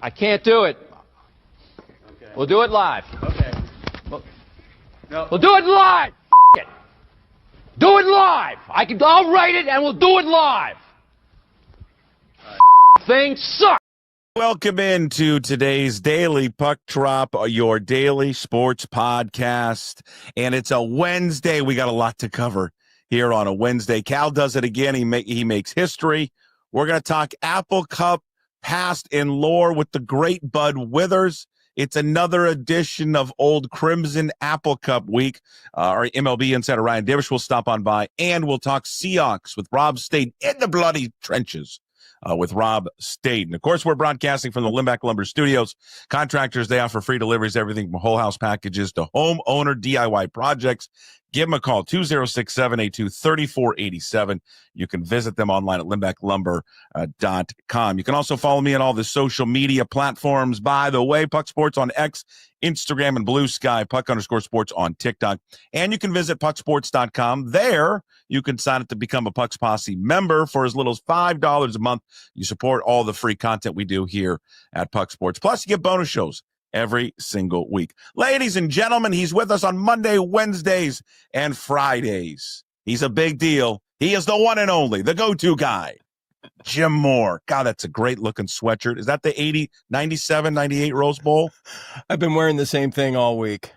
I can't do it. Okay. We'll do it live. Okay. No. We'll do it live. F it. Do it live. I'll write it and we'll do it live. Thing sucks. Welcome into today's Daily Puck Drop, your daily sports podcast. And it's a Wednesday. We got a lot to cover here on a Wednesday. Cal does it again. He makes history. We're going to talk Apple Cup past and lore with the great Bud Withers. It's another edition of Old Crimson Apple Cup week. Our MLB Insider Ryan Divish will stop on by, and we'll talk Seahawks with Rob Staton in the bloody trenches. With Rob Staton. Of course, we're broadcasting from the Limback Lumber Studios. Contractors, they offer free deliveries, everything from whole house packages to homeowner DIY projects. Give them a call, 206-782-3487. You can visit them online at limbacklumber.com. You can also follow me on all the social media platforms. By the way, Puck Sports on X, Instagram, and Blue Sky, Puck_sports on TikTok. And you can visit pucksports.com. There, you can sign up to become a Puck's Posse member for as little as $5 a month. You support all the free content we do here at Puck Sports. Plus, you get bonus shows every single week. Ladies and gentlemen, he's with us on Monday, Wednesdays, and Fridays. He's a big deal. He is the one and only, the go-to guy, Jim Moore. God, that's a great-looking sweatshirt. Is that the 80, 97, 98 Rose Bowl? I've been wearing the same thing all week.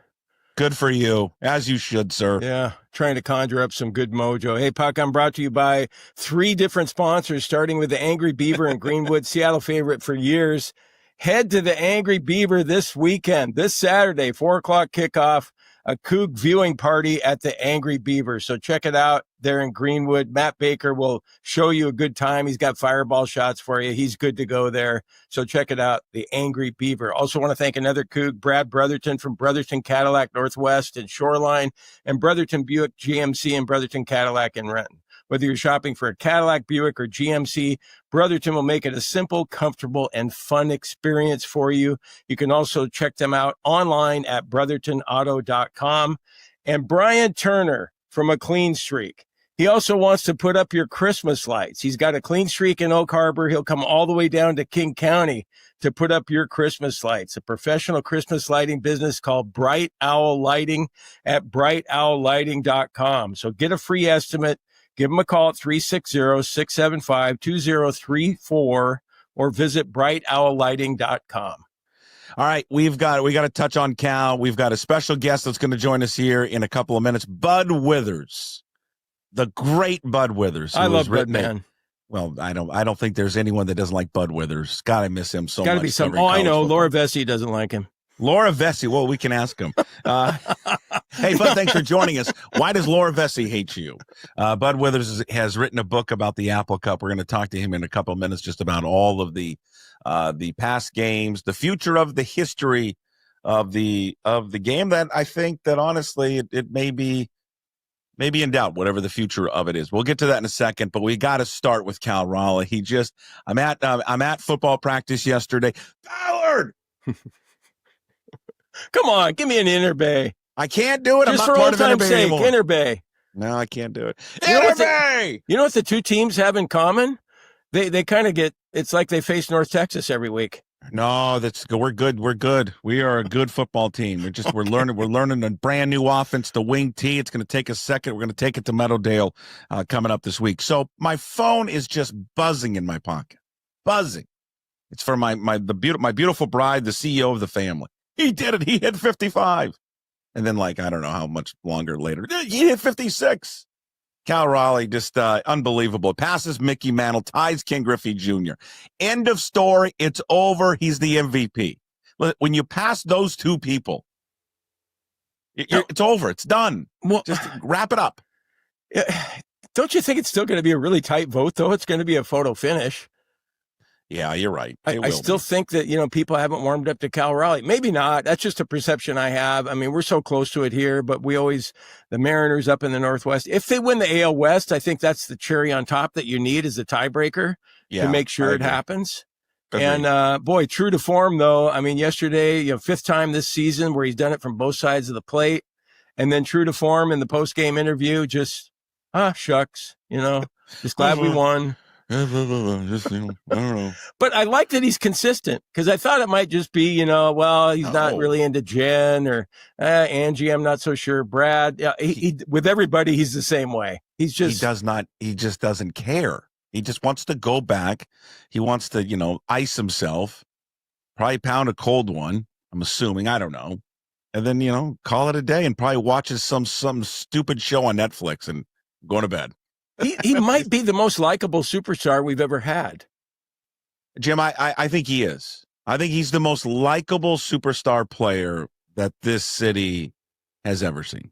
Good for you, as you should, sir. Yeah, trying to conjure up some good mojo. Hey, Puck, I'm brought to you by 3 different sponsors, starting with the Angry Beaver in Greenwood, Seattle favorite for years. Head to the Angry Beaver this weekend, this Saturday, 4 o'clock kickoff, a Coug viewing party at the Angry Beaver. So check it out there in Greenwood. Matt Baker will show you a good time. He's got fireball shots for you. He's good to go there. So check it out, the Angry Beaver. Also want to thank another Coug, Brad Brotherton from Brotherton Cadillac Northwest and Shoreline, and Brotherton Buick GMC and Brotherton Cadillac in Renton. Whether you're shopping for a Cadillac, Buick, or GMC, Brotherton will make it a simple, comfortable, and fun experience for you. You can also check them out online at brothertonauto.com. And Brian Turner from A Clean Streak. He also wants to put up your Christmas lights. He's got a Clean Streak in Oak Harbor. He'll come all the way down to King County to put up your Christmas lights. A professional Christmas lighting business called Bright Owl Lighting at brightowllighting.com. So get a free estimate. Give them a call at 360-675-2034 or visit brightowllighting.com. All right, we got to touch on Cal. We've got a special guest that's going to join us here in a couple of minutes. Bud Withers, the great Bud Withers. I love Bud, man. Well, I don't think there's anyone that doesn't like Bud Withers. God, I miss him so much. Got to be some. Oh, I know. Laura Vesey doesn't like him. Laura Vesey. Well, we can ask him. Hey, Bud, thanks for joining us. Why does Laura Vesey hate you? Bud Withers has written a book about the Apple Cup. We're going to talk to him in a couple of minutes just about all of the past games, the future of the history of the game that I think that honestly it may be in doubt, whatever the future of it is. We'll get to that in a second, but we got to start with Cal Raleigh. I'm at football practice yesterday. Ballard! Come on, give me an Inner Bay. I can't do it. Just I'm for not part old of Inner time's Bay sake, anymore. Inner Bay. No, I can't do it. You know Inner what Bay! You know what the two teams have in common? They kind of get, it's like they face North Texas every week. No, we're good. We're good. We are a good football team. We're learning a brand new offense, the wing T. It's going to take a second. We're going to take it to Meadowdale coming up this week. So my phone is just buzzing in my pocket. Buzzing. It's for my beautiful bride, the CEO of the family. He did it. He hit 55. And then, I don't know how much longer later, he hit 56. Cal Raleigh, just unbelievable. Passes Mickey Mantle, ties Ken Griffey Jr. End of story. It's over. He's the MVP. When you pass those two people, it's over. It's done. Well, just wrap it up. Don't you think it's still going to be a really tight vote, though? It's going to be a photo finish. Yeah, you're right. I still think that, people haven't warmed up to Cal Raleigh. Maybe not. That's just a perception I have. I mean, we're so close to it here, but the Mariners up in the Northwest, if they win the AL West, I think that's the cherry on top that you need as a tiebreaker to make sure it happens. Agreed. And, boy, true to form, though. I mean, yesterday, 5th time this season where he's done it from both sides of the plate. And then true to form in the post-game interview, just, shucks, just glad we won. Just, I don't know. But I like that he's consistent because I thought it might just be, he's not really into Jen or Angie. I'm not so sure. Brad, he with everybody, he's the same way. He just doesn't care. He just wants to go back. He wants to, ice himself, probably pound a cold one. I'm assuming. I don't know. And then, call it a day and probably watches some stupid show on Netflix and go to bed. He might be the most likable superstar we've ever had. Jim, I think he is. I think he's the most likable superstar player that this city has ever seen.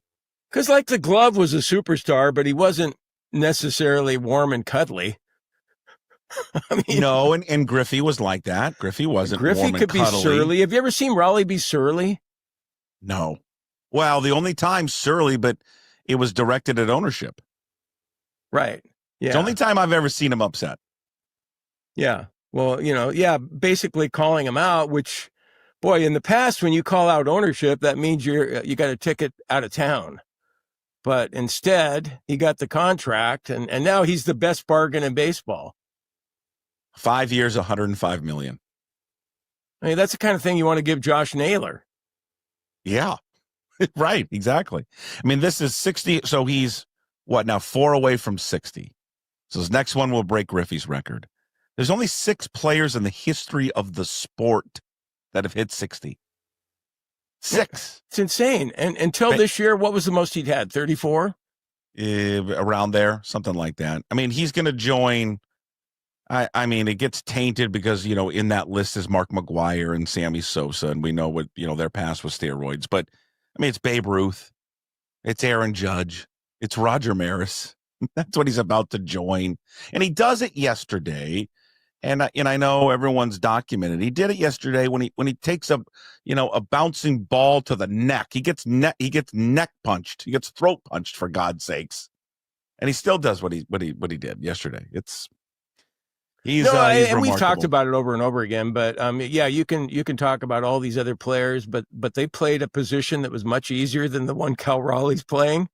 Because like the Glove was a superstar, but he wasn't necessarily warm and cuddly. No, and Griffey was like that. Griffey wasn't warm and cuddly. Griffey could be surly. Have you ever seen Raleigh be surly? No. Well, the only time surly, but it was directed at ownership. Right. Yeah. It's the only time I've ever seen him upset. Yeah. Well, basically calling him out, which, boy, in the past, when you call out ownership, that means you got a ticket out of town. But instead, he got the contract, and now he's the best bargain in baseball. 5 years, $105 million. I mean, that's the kind of thing you want to give Josh Naylor. Yeah, right. Exactly. I mean, this is 60. So he's now 4 away from 60. So his next one will break Griffey's record. There's only 6 players in the history of the sport that have hit 60. 6. It's insane. And until this year, what was the most he'd had? 34? Around there, something like that. I mean, he's going to join. I mean, it gets tainted because, in that list is Mark McGwire and Sammy Sosa, and we know what, their past was steroids. But, I mean, it's Babe Ruth. It's Aaron Judge. It's Roger Maris. That's what he's about to join. And he does it yesterday. And I know everyone's documented. He did it yesterday when he takes a bouncing ball to the neck. He gets neck punched. He gets throat punched, for God's sakes. And he still does what he did yesterday. He's and we've talked about it over and over again. But you can talk about all these other players, but they played a position that was much easier than the one Cal Raleigh's playing.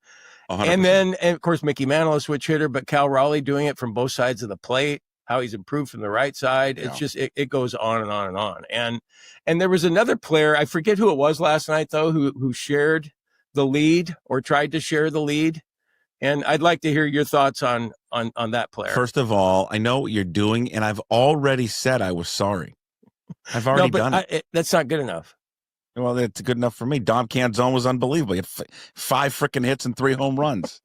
100%. And of course, Mickey Mantle, a switch hitter, but Cal Raleigh doing it from both sides of the plate. How he's improved from the right side. It's just, it goes on and on and on. And there was another player, I forget who it was last night though, who shared the lead or tried to share the lead. And I'd like to hear your thoughts on that player. First of all, I know what you're doing, and I've already said I was sorry. I've already done it. That's not good enough. Well, that's good enough for me. Dom Canzone was unbelievable. He had 5 freaking hits and 3 home runs.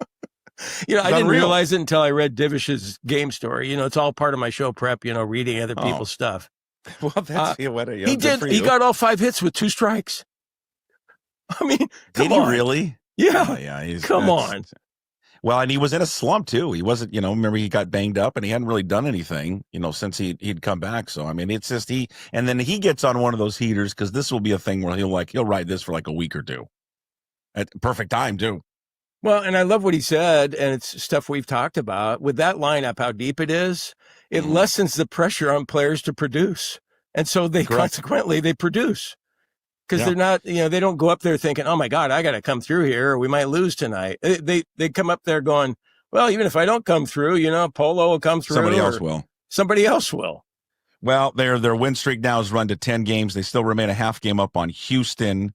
I didn't realize it until I read Divish's game story. It's all part of my show prep, reading other people's stuff. Well, that's he did. He got all 5 hits with 2 strikes. I mean, did he really? Yeah. Yeah. Come on. Well, and he was in a slump too. He wasn't, remember he got banged up and he hadn't really done anything, since he'd come back. So, I mean, it's just and then he gets on one of those heaters because this will be a thing where he'll ride this for like a week or 2 at perfect time too. Well, and I love what he said, and it's stuff we've talked about. With that lineup, how deep it is, it lessens the pressure on players to produce. And so consequently, they produce. Because they're not, they don't go up there thinking, oh, my God, I got to come through here or we might lose tonight. They come up there going, well, even if I don't come through, Polo will come through. Somebody else will. Well, their win streak now has run to 10 games. They still remain a half game up on Houston.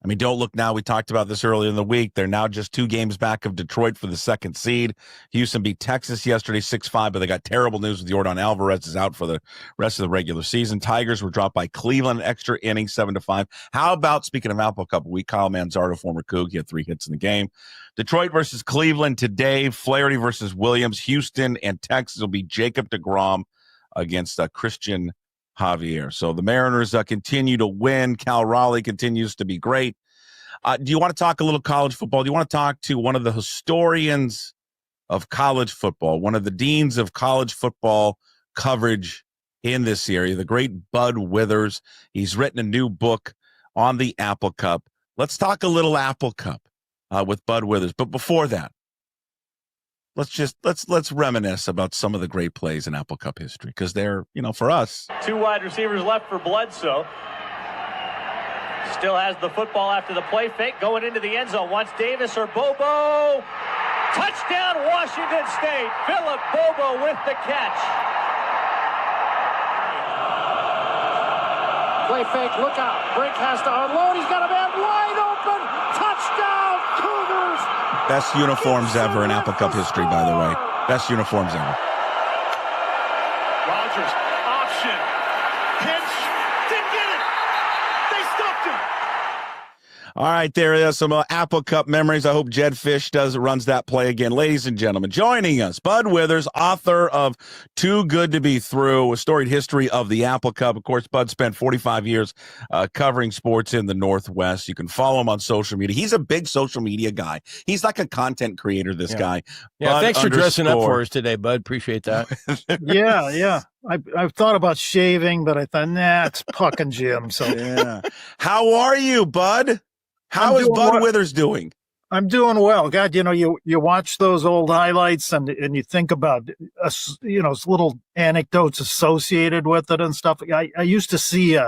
I mean, don't look now. We talked about this earlier in the week. They're now just 2 games back of Detroit for the 2nd seed. Houston beat Texas yesterday 6-5, but they got terrible news with Yordan Alvarez is out for the rest of the regular season. Tigers were dropped by Cleveland extra inning 7-5. How about, speaking of Apple Cup week, Kyle Manzardo, former Coug, he had 3 hits in the game. Detroit versus Cleveland today. Flaherty versus Williams. Houston and Texas will be Jacob deGrom against Christian Javier. So the Mariners continue to win. Cal Raleigh continues to be great. Do you want to talk a little college football? Do you want to talk to one of the historians of college football, one of the deans of college football coverage in this area, the great Bud Withers? He's written a new book on the Apple Cup. Let's talk a little Apple Cup with Bud Withers. But before that, let's reminisce about some of the great plays in Apple Cup history, because they're, for us. 2 wide receivers left for Bledsoe. Still has the football after the play fake, going into the end zone. Wants Davis or Bobo. Touchdown, Washington State. Philip Bobo with the catch. Play fake, look out. Brink has to unload. He's got a man wide open. Touchdown, Cougars. Best uniforms ever in Apple Cup history, by the way. Best uniforms ever. Rodgers, option, pitch, didn't get it. They stuffed him. All right, there is some Apple Cup memories. I hope Jed Fish runs that play again. Ladies and gentlemen, joining us, Bud Withers, author of Too Good to Be Through, a storied history of the Apple Cup. Of course, Bud spent 45 years covering sports in the Northwest. You can follow him on social media. He's a big social media guy. He's like a content creator, this guy. Yeah, Bud thanks for dressing up for us today, Bud. Appreciate that. Yeah. I've thought about shaving, but I thought, nah, it's Puck and Jim. So yeah. How are you, Bud? How is Bud Withers doing? I'm doing well. God, you watch those old highlights and you think about, little anecdotes associated with it and stuff. I used to see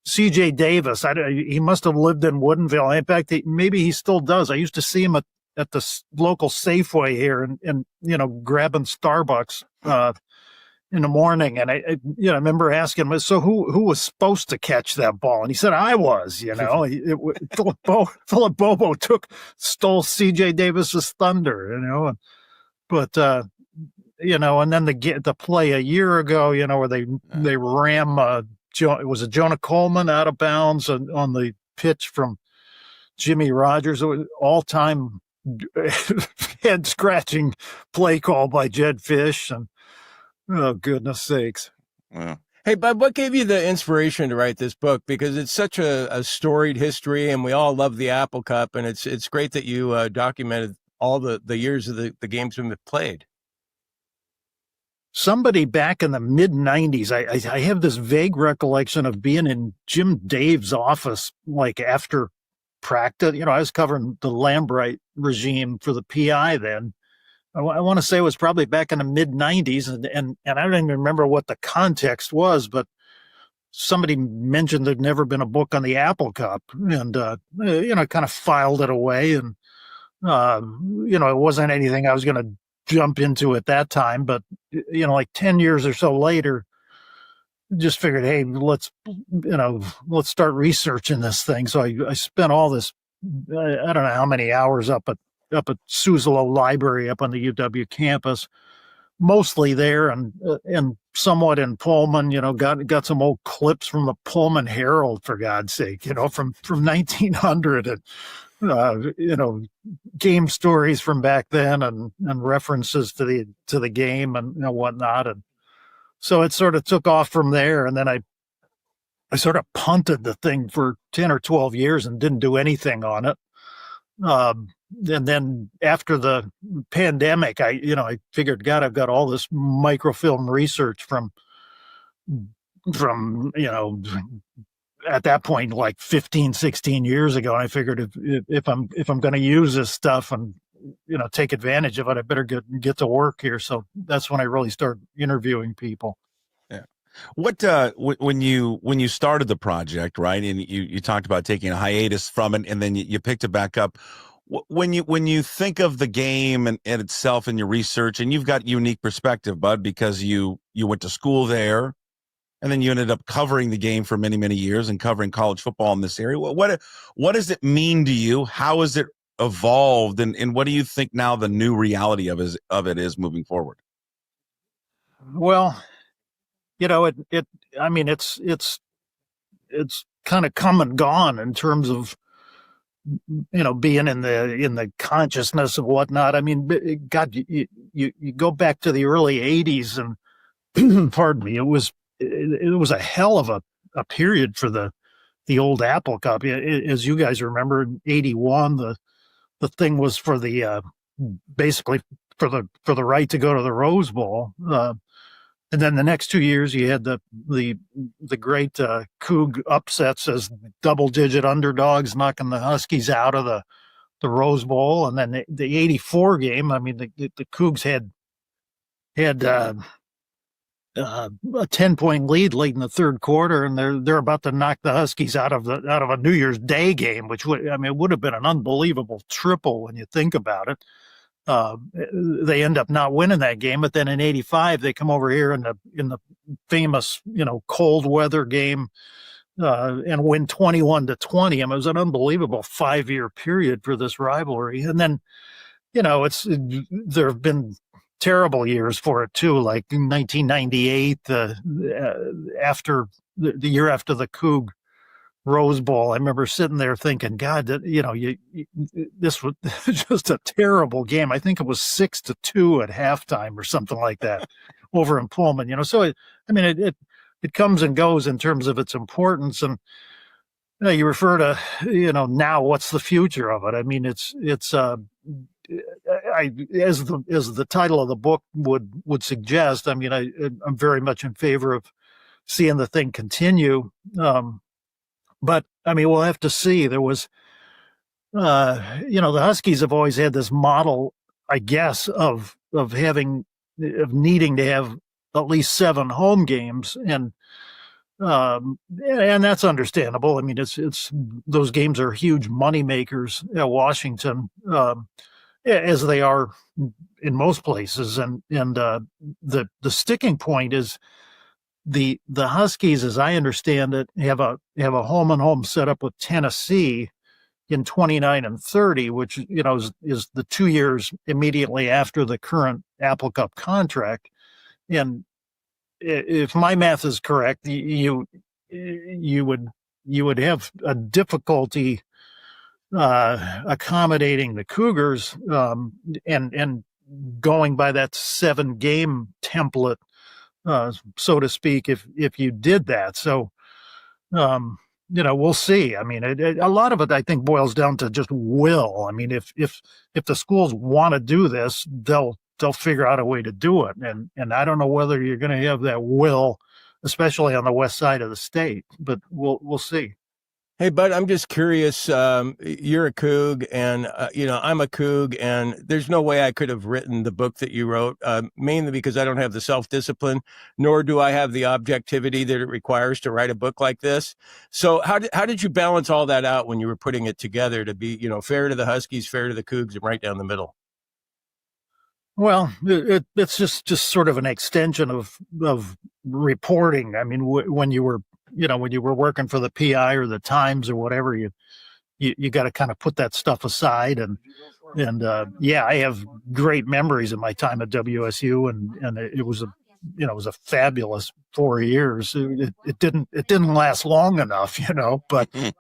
C.J. Davis. He must have lived in Woodinville. In fact, maybe he still does. I used to see him at the local Safeway here and grabbing Starbucks in the morning. And I remember asking him, so who was supposed to catch that ball? And he said, I was, Philip Bobo stole CJ Davis's thunder, and then the play a year ago, where they ram, it was a Jonah Coleman out of bounds on the pitch from Jimmy Rogers. It was all-time head-scratching play call by Jed Fish, and oh, goodness sakes. Wow. Hey, Bud, what gave you the inspiration to write this book? Because it's such a storied history, and we all love the Apple Cup, and it's great that you documented all the years of the games we've played. Somebody back in the mid-'90s, I have this vague recollection of being in Jim Dave's office, like after practice. I was covering the Lambright regime for the PI then. I want to say it was probably back in the mid-'90s, and I don't even remember what the context was, but somebody mentioned there'd never been a book on the Apple Cup, and kind of filed it away, and it wasn't anything I was going to jump into at that time, but like 10 years or so later, just figured, hey, let's start researching this thing. So I spent all this, I don't know how many hours up at Suzzalo Library up on the UW campus, mostly there and somewhat in Pullman. Got some old clips from the Pullman Herald, for God's sake, from 1900, and game stories from back then and references to the game and whatnot. And so it sort of took off from there, and then I sort of punted the thing for 10 or 12 years and didn't do anything on it. And then after the pandemic, I figured, God, I've got all this microfilm research from at that point, like 15, 16 years ago. And I figured if I'm going to use this stuff and, take advantage of it, I better get to work here. So that's when I really started interviewing people. Yeah. What, when you started the project, right, and you talked about taking a hiatus from it, and then you picked it back up. When you think of the game and itself and your research, and you've got unique perspective, Bud, because you went to school there, and then you ended up covering the game for many, many years and covering college football in this area. What does it mean to you? How has it evolved, and what do you think now the new reality of it is moving forward? Well, it's kind of come and gone in terms of being in the consciousness of whatnot. I mean, God, you go back to the early 80s, and pardon me, it was a hell of a period for the old Apple Cup. As you guys remember, in 81, the thing was for the basically for the right to go to the Rose Bowl. And then the next 2 years, you had the great Coug upsets as double-digit underdogs, knocking the Huskies out of the Rose Bowl. And then the 84 game, I mean, the Cougs had a 10-point lead late in the third quarter, and they're about to knock the Huskies out of a New Year's Day game, which would have been an unbelievable triple when you think about it. They end up not winning that game, but then in 85 they come over here in the famous cold weather game and win 21-20. I mean, it was an unbelievable 5-year period for this rivalry. And then, there have been terrible years for it too, like in 1998, after the year after the Coug Rose Bowl. I remember sitting there thinking, God, this was just a terrible game. I think it was 6-2 at halftime or something like that over in Pullman. So it comes and goes in terms of its importance. And you refer to, now what's the future of it? I mean, as the title of the book would suggest, I mean, I'm very much in favor of seeing the thing continue. But I mean, we'll have to see. There was, the Huskies have always had this model, I guess, of needing to have at least 7 home games, and that's understandable. I mean, it's those games are huge money makers at Washington, as they are in most places, and the sticking point is the Huskies, as I understand it, have a home and home set up with Tennessee in 29 and 30, which is the 2 years immediately after the current Apple Cup contract. And if my math is correct, you would have a difficulty accommodating the Cougars, and going by that 7-game template, so to speak, if you did that. So, we'll see. I mean, a lot of it, I think, boils down to just will. I mean, if the schools want to do this, they'll figure out a way to do it. And I don't know whether you're going to have that will, especially on the west side of the state, but we'll see. Hey, Bud, I'm just curious. You're a Coug, and I'm a Coug, and there's no way I could have written the book that you wrote, mainly because I don't have the self-discipline, nor do I have the objectivity that it requires to write a book like this. So how did you balance all that out when you were putting it together to be, fair to the Huskies, fair to the Cougs, and right down the middle? Well, it's just sort of an extension of reporting. I mean, when you were working for the PI or the Times or whatever, you got to kind of put that stuff aside. And I have great memories of my time at WSU, and it was a fabulous 4 years. It didn't last long enough, but you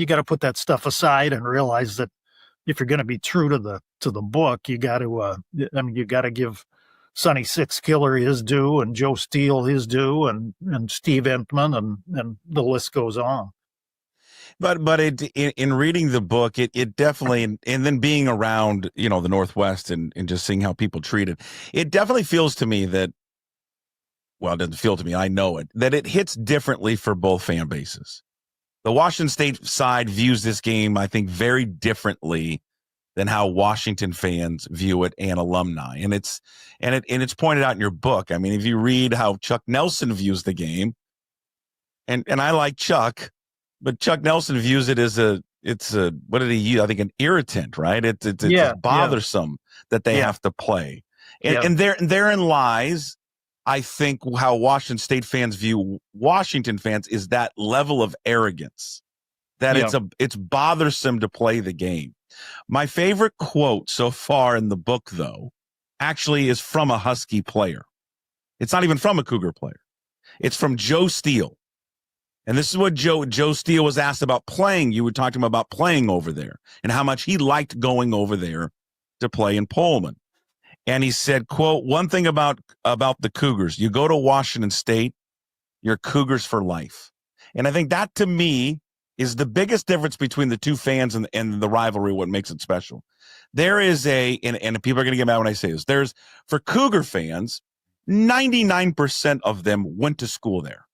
got to put that stuff aside and realize that if you're going to be true to the book, you got to give Sonny Sixkiller his due, and Joe Steele his due, and Steve Entman, and the list goes on. But in reading the book, it definitely, and then being around, the Northwest and just seeing how people treat it, it definitely feels to me that, well, it doesn't feel to me, I know it, that it hits differently for both fan bases. The Washington State side views this game, I think, very differently than how Washington fans view it and alumni. And it's pointed out in your book. I mean, if you read how Chuck Nelson views the game, and I like Chuck, but Chuck Nelson views it as what did he use? I think an irritant, right? It's bothersome that they have to play. And therein lies, I think, how Washington State fans view Washington fans is that level of arrogance, that it's bothersome to play the game. My favorite quote so far in the book, though, actually is from a Husky player. It's not even from a Cougar player. It's from Joe Steele. And this is what Joe Steele was asked about playing. You would talk to him about playing over there and how much he liked going over there to play in Pullman. And he said, quote, "One thing about the Cougars, you go to Washington State, you're Cougars for life." And I think that, to me, is the biggest difference between the two fans and the rivalry, what makes it special. There is and people are going to get mad when I say this, for Cougar fans, 99% of them went to school there.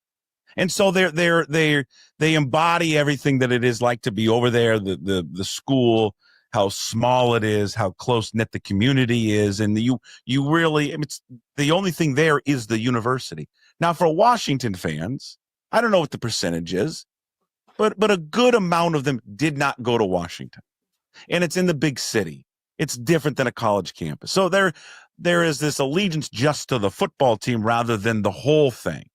And so they embody everything that it is like to be over there, the school, how small it is, how close knit the community is, and you really, it's the only thing there is the university. Now, for Washington fans, I don't know what the percentage is, but a good amount of them did not go to Washington, and it's in the big city. It's different than a college campus. So there is this allegiance just to the football team rather than the whole thing.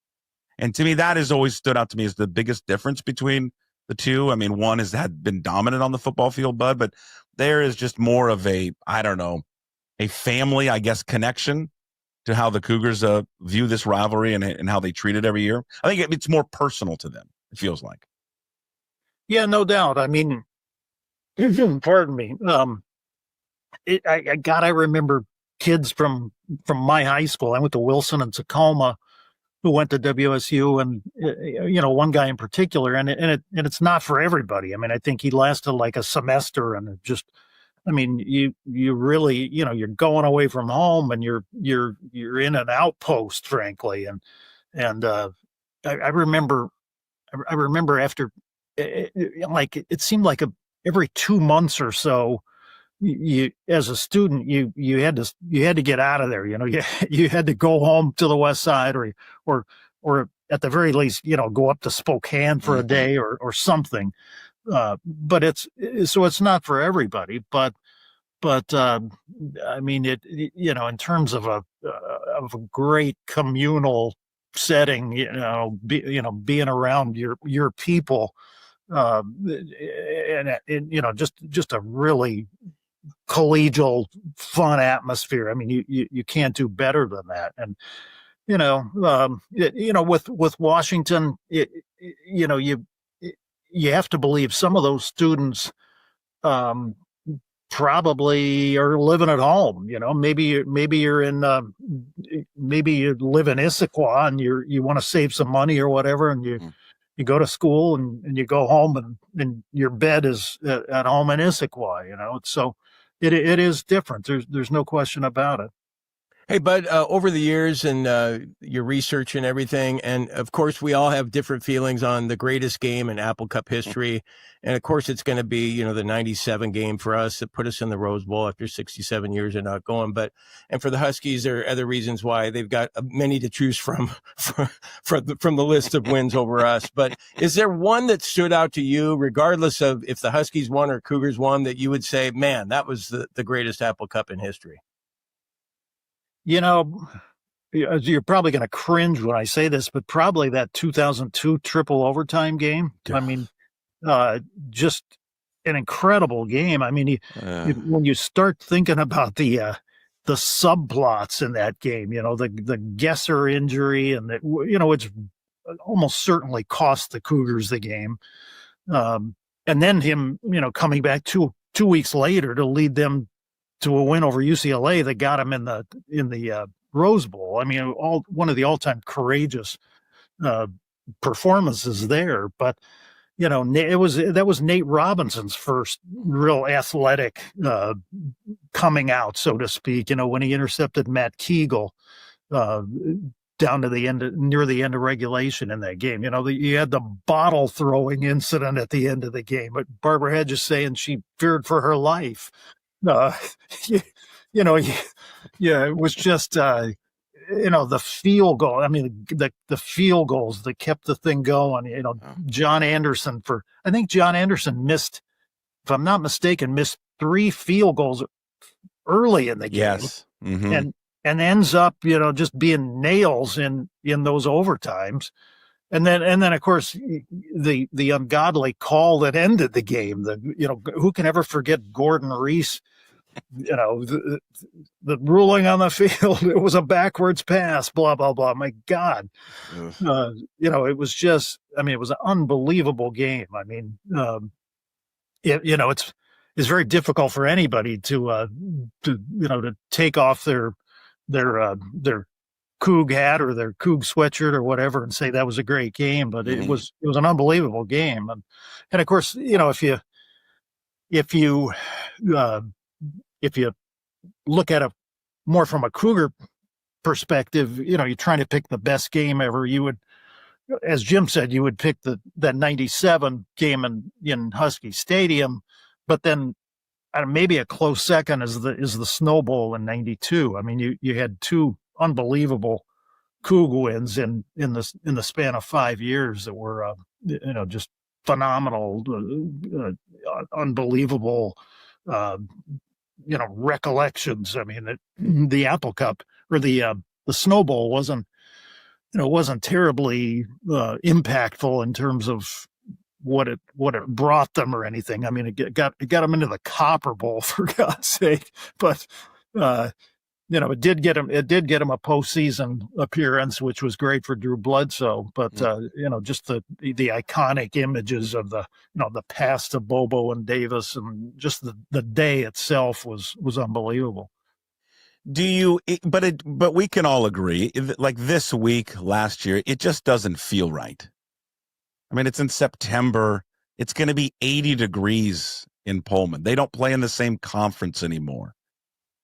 And to me, that has always stood out to me as the biggest difference between the two. I mean, one had been dominant on the football field, Bud, but there is just more of a family, I guess, connection to how the Cougars view this rivalry and how they treat it every year. I think it's more personal to them, it feels like. Yeah, no doubt. I mean, pardon me. I remember kids from my high school. I went to Wilson and Tacoma, who went to WSU, and one guy in particular, and it's not for everybody. I mean, I think he lasted like a semester, and it just, I mean, you really, you're going away from home, and you're in an outpost, frankly, and I remember after, it seemed like every 2 months or so, you as a student, you had to get out of there. You had to go home to the West Side, or at the very least, go up to Spokane for a day or something. But it's not for everybody. But I mean, in terms of a great communal setting, being around your people, and just a really collegial, fun atmosphere. I mean, you can't do better than that. And with Washington, you have to believe some of those students probably are living at home. Maybe you're in maybe you live in Issaquah and you want to save some money or whatever, and you go to school and you go home and your bed is at home in Issaquah. So it is different. There's no question about it. Hey, Bud, over the years and your research and everything, and of course, we all have different feelings on the greatest game in Apple Cup history. And of course, it's going to be, the 97 game for us that put us in the Rose Bowl after 67 years of not going. And for the Huskies, there are other reasons why they've got many to choose from the list of wins over us. But is there one that stood out to you, regardless of if the Huskies won or Cougars won, that you would say, man, that was the greatest Apple Cup in history? You're probably going to cringe when I say this, but probably that 2002 triple overtime game. I mean, just an incredible game. I mean, when you start thinking about the subplots in that game, the Gesser injury, and it's almost certainly cost the Cougars the game. And then him, coming back two weeks later to lead them to a win over UCLA that got him in the Rose Bowl. I mean, one of the all-time courageous performances there. But that was Nate Robinson's first real athletic coming out, so to speak. When he intercepted Matt Kegel down to the end, near the end of regulation in that game. You had the bottle throwing incident at the end of the game, but Barbara Hedges saying she feared for her life. It was just, the field goal. I mean, the field goals that kept the thing going. John Anderson I think John Anderson missed, if I'm not mistaken, 3 field goals early in the game. Yes. Mm-hmm. And ends up, just being nails in those overtimes. And then of course the ungodly call that ended the game. Who can ever forget Gordon Reese? The ruling on the field, it was a backwards pass, blah, blah, blah. My God. It was just, it was an unbelievable game. I mean, it's very difficult for anybody to take off their Coug hat or their Coug sweatshirt or whatever and say that was a great game, but it was an unbelievable game. And of course, if you look at it more from a Cougar perspective, you're trying to pick the best game ever. You would, as Jim said, you would pick that 97 game in Husky Stadium, but then maybe a close second is the Snow Bowl in 92. I mean, you had 2 unbelievable Coug wins in the span of 5 years that were just phenomenal, unbelievable. Recollections. I mean, the Apple Cup or the Snow Bowl wasn't wasn't terribly impactful in terms of what it brought them or anything. I mean, it got them into the Copper Bowl, for God's sake. But it did get him a postseason appearance, which was great for Drew Bledsoe. But just the iconic images of the pass to Bobo and Davis, and just the day itself was unbelievable. But we can all agree, like this week last year, it just doesn't feel right. I mean, it's in September. It's going to be 80 degrees in Pullman. They don't play in the same conference anymore.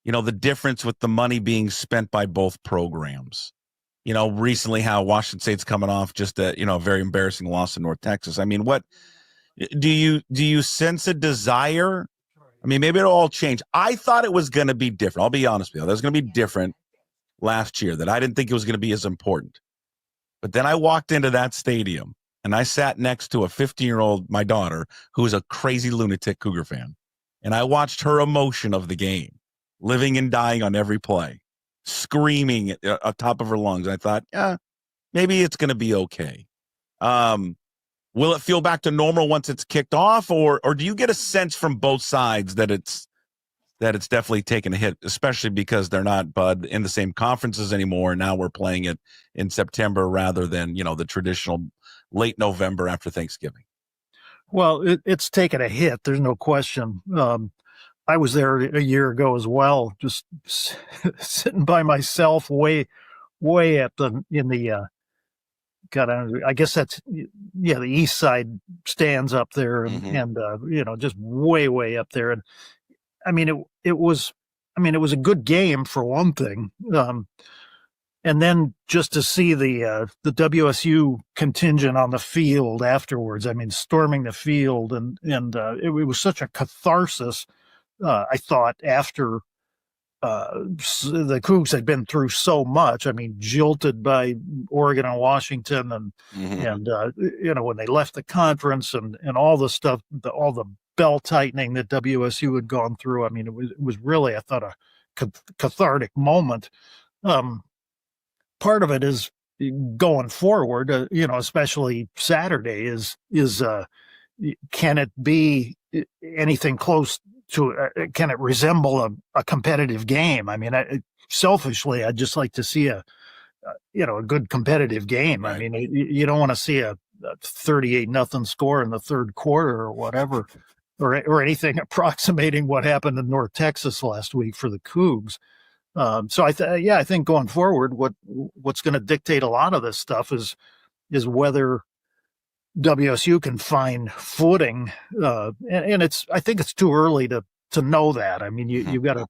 The difference with the money being spent by both programs. Recently how Washington State's coming off just a very embarrassing loss in North Texas. I mean, what do you sense a desire? I mean, maybe it'll all change. I thought it was going to be different. I'll be honest with you. It was going to be different last year, that I didn't think it was going to be as important. But then I walked into that stadium and I sat next to a 15-year-old, my daughter, who's a crazy lunatic Cougar fan. And I watched her emotion of the game, living and dying on every play, screaming at the top of her lungs. I thought, maybe it's going to be okay. Will it feel back to normal once it's kicked off, or do you get a sense from both sides that it's definitely taken a hit, especially because they're not, Bud, in the same conferences anymore? Now we're playing it in September rather than, the traditional late November after Thanksgiving. Well, it's taken a hit. There's no question. I was there a year ago as well, just sitting by myself way up I guess that's, the east side stands up there and just way up there. And I mean, it was a good game for one thing. And then just to see the WSU contingent on the field afterwards, I mean, storming the field and it was such a catharsis. I thought after the Cougs had been through so much. I mean, jilted by Oregon and Washington, and when they left the conference and all the stuff, all the belt tightening that WSU had gone through. I mean, it was really, I thought, a cathartic moment. Part of it is going forward, especially Saturday is can it be anything close to, can it resemble a competitive game? I mean, selfishly, I'd just like to see a good competitive game. Right. I mean, you don't want to see a 38-0 score in the third quarter or whatever, or anything approximating what happened in North Texas last week for the Cougs. So I think going forward, what's going to dictate a lot of this stuff is whether WSU can find footing, and I think it's too early to know that. I mean, you've got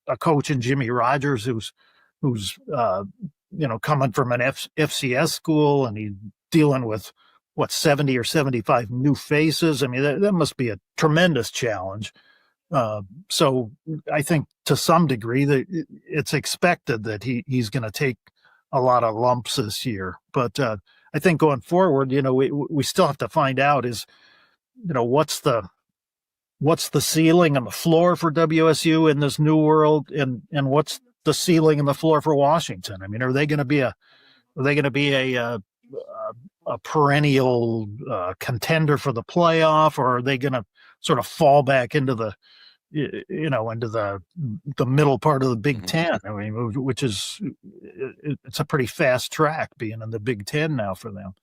a coach in Jimmy Rogers who's coming from an FCS school, and he's dealing with 70 or 75 new faces. I mean, that must be a tremendous challenge. So I think to some degree that it's expected that he's going to take a lot of lumps this year, but I think going forward, we still have to find out is, what's the ceiling and the floor for WSU in this new world, and what's the ceiling and the floor for Washington? I mean, are they going to be a perennial contender for the playoff, or are they going to sort of fall back into the middle part of the Big Ten? I mean, which is, it's a pretty fast track being in the Big Ten now for them.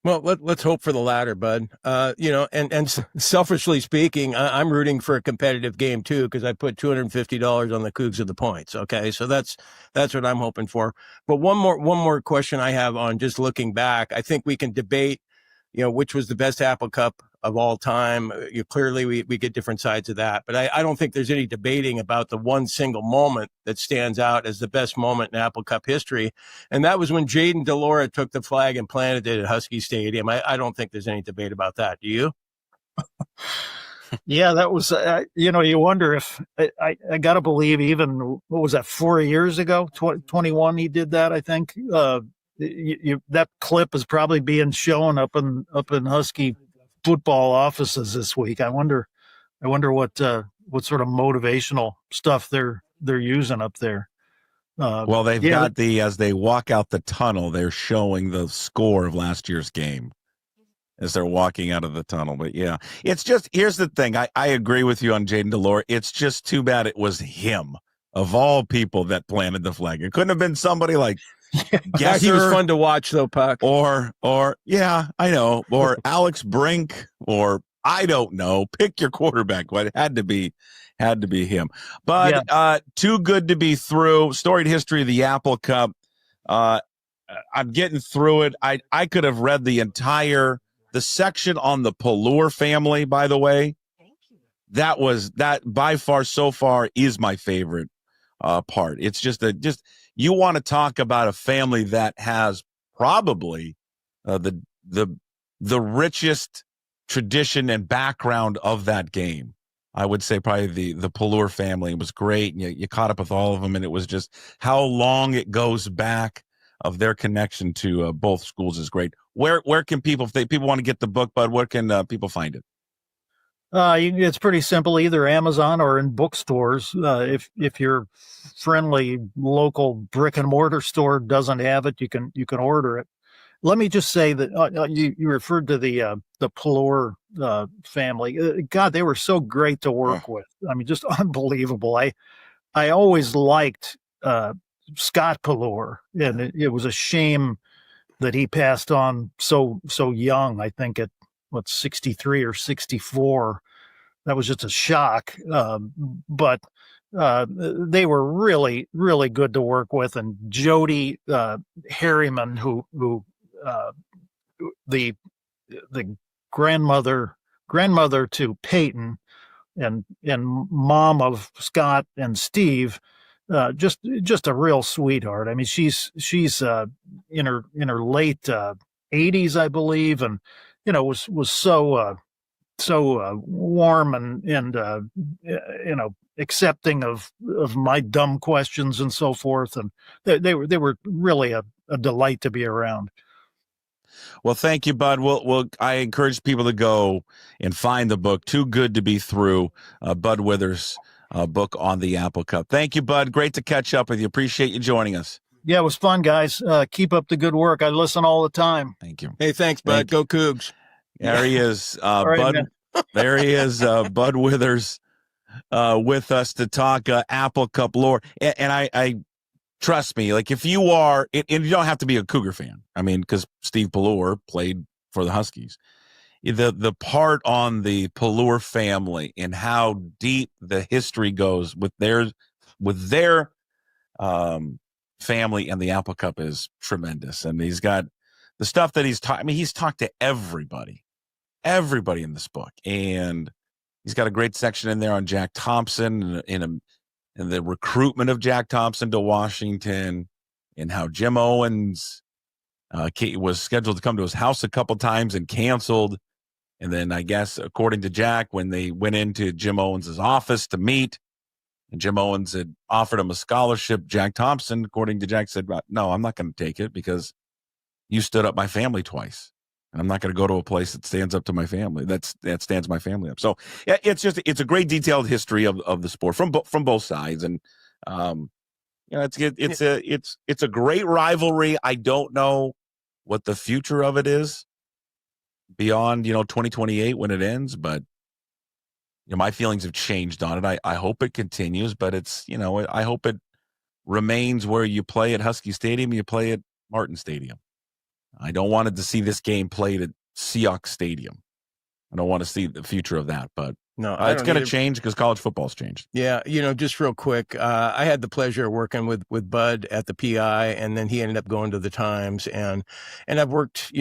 Well, let's hope for the latter, Bud. And selfishly speaking, I'm rooting for a competitive game too, because I put $250 on the Cougs of the points. Okay, so that's what I'm hoping for. But one more question I have on just looking back. I think we can debate, which was the best Apple Cup of all time. Clearly we get different sides of that, but I don't think there's any debating about the one single moment that stands out as the best moment in Apple Cup history. And that was when Jaden DeLora took the flag and planted it at Husky Stadium. I don't think there's any debate about that. Do you? Yeah, that was, you wonder if I got to believe even, what was that, 4 years ago, 21, he did that, I think. That clip is probably being shown up in Husky football offices this week. I wonder what sort of motivational stuff they're using up there. Well, they've yeah, got as they walk out the tunnel, they're showing the score of last year's game as they're walking out of the tunnel. But yeah, it's just, here's the thing. I agree with you on Jaden Delore. It's just too bad it was him of all people that planted the flag. It couldn't have been somebody like Yeah, he was fun to watch though, Puck. Or yeah, I know, or Alex Brink, or I don't know. Pick your quarterback. But it had to be him. But too good to be through. Storied history of the Apple Cup. I'm getting through it. I could have read the section on the Pallure family, by the way. That by far so far is my favorite part. It's just you want to talk about a family that has probably the richest tradition and background of that game. I would say probably the Pallure family was great. And you caught up with all of them, and it was just how long it goes back of their connection to both schools is great. Where can people, if people want to get the book, Bud, where can people find it? It's pretty simple, either Amazon or in bookstores. If your friendly local brick and mortar store doesn't have it, you can order it. Let me just say that you referred to the Pallure family. God, they were so great to work with. I mean, just unbelievable. I always liked Scott Pallure, and it was a shame that he passed on so young. I think at 63 or 64. That was just a shock. But they were really, really good to work with. And Jody Harriman, who the grandmother to Peyton and mom of Scott and Steve, just a real sweetheart. I mean, she's in her late 80s, I believe, and was so warm and accepting of my dumb questions and so forth, and they were really a delight to be around. Well, thank you, Bud. I encourage people to go and find the book, Too Good to Be Through, Bud Withers' book on the Apple Cup. Thank you, Bud. Great to catch up with you. Appreciate you joining us. Yeah, it was fun, guys. Keep up the good work. I listen all the time. Thank you. Hey, thanks, Bud. Go Cougs. There he is, right, Bud. man. There he is, Bud Withers, with us to talk Apple Cup lore. And I trust me, like if you are, and you don't have to be a Cougar fan. I mean, because Steve Pallure played for the Huskies. The part on the Pallure family and how deep the history goes with their family and the Apple Cup is tremendous. And he's got the stuff that he's talked. I mean, he's talked to everybody in this book, and he's got a great section in there on Jack Thompson and the recruitment of Jack Thompson to Washington, and how Jim Owens was scheduled to come to his house a couple times and canceled. And then I guess, according to Jack, when they went into Jim Owens' office to meet, and Jim Owens had offered him a scholarship, Jack Thompson, according to Jack, said, no, I'm not going to take it because you stood up my family twice. And I'm not going to go to a place that stands up to my family. That stands my family up. So yeah, it's a great detailed history of the sport from both sides. And, it's a great rivalry. I don't know what the future of it is beyond, 2028 when it ends, but my feelings have changed on it. I hope it continues, but it's, I hope it remains where you play at Husky Stadium, you play at Martin Stadium. I don't want to see this game played at Seahawks Stadium. I don't want to see the future of that, but no, it's going to change because college football's changed. Yeah, just real quick, I had the pleasure of working with Bud at the PI, and then he ended up going to the Times, and I've worked,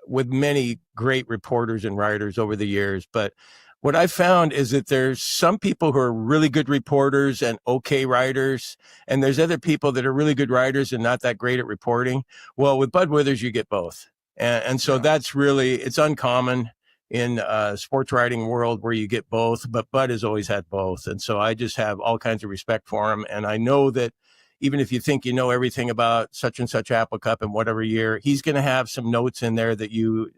with many great reporters and writers over the years, but what I found is that there's some people who are really good reporters and okay writers, and there's other people that are really good writers and not that great at reporting. Well, with Bud Withers, you get both. And so that's really, it's uncommon in sports writing world where you get both, but Bud has always had both. And so I just have all kinds of respect for him. And I know that even if you think you know everything about such and such Apple Cup in whatever year, he's going to have some notes in there that you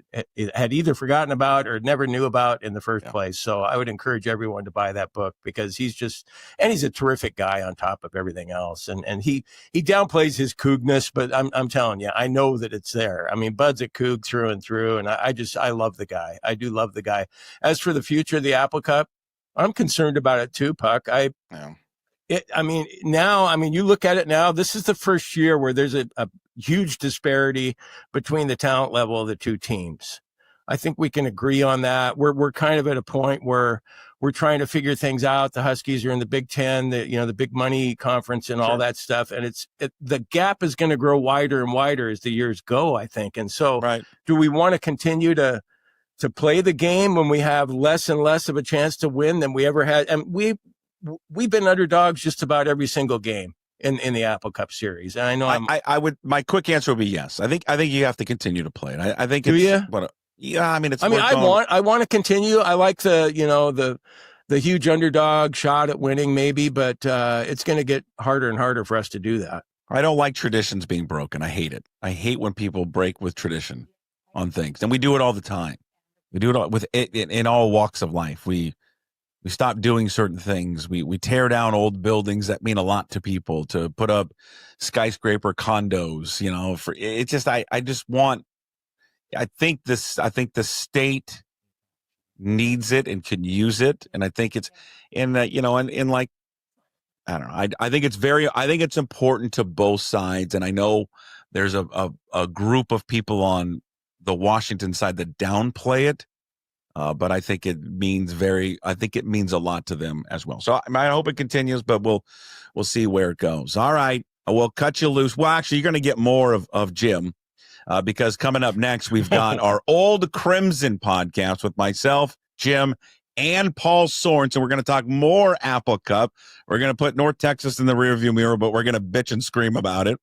had either forgotten about or never knew about in the first place. So I would encourage everyone to buy that book, because he's a terrific guy on top of everything else. And he downplays his Cougness, but I'm telling you, I know that it's there. I mean, Bud's a Coug through and through, and I love the guy. I do love the guy. As for the future of the Apple Cup, I'm concerned about it too, Puck. You look at it now, this is the first year where there's a huge disparity between the talent level of the two teams. I think we can agree on that. We're kind of at a point where we're trying to figure things out. The Huskies are in the Big Ten, the big money conference and all that stuff. And the gap is going to grow wider and wider as the years go, I think. And so do we want to continue to play the game when we have less and less of a chance to win than we ever had? And we've been underdogs just about every single game in the Apple Cup series. And I know I would, my quick answer would be yes. I think you have to continue to play it. I think do you? I want to continue. I like the huge underdog shot at winning maybe, but it's going to get harder and harder for us to do that. I don't like traditions being broken. I hate it. I hate when people break with tradition on things. And we do it all the time. We do it all with it in all walks of life. We stop doing certain things. We tear down old buildings that mean a lot to people, to put up skyscraper condos, for it. Just, I think the state needs it and can use it. And I think it's I don't know. I think it's important to both sides. And I know there's a group of people on the Washington side that downplay it. But I think it means a lot to them as well. So I hope it continues, but we'll see where it goes. All right. We'll cut you loose. Well, actually, you're going to get more of Jim, because coming up next, we've got our Old Crimson podcast with myself, Jim, and Paul Sorensen. We're going to talk more Apple Cup. We're going to put North Texas in the rearview mirror, but we're going to bitch and scream about it.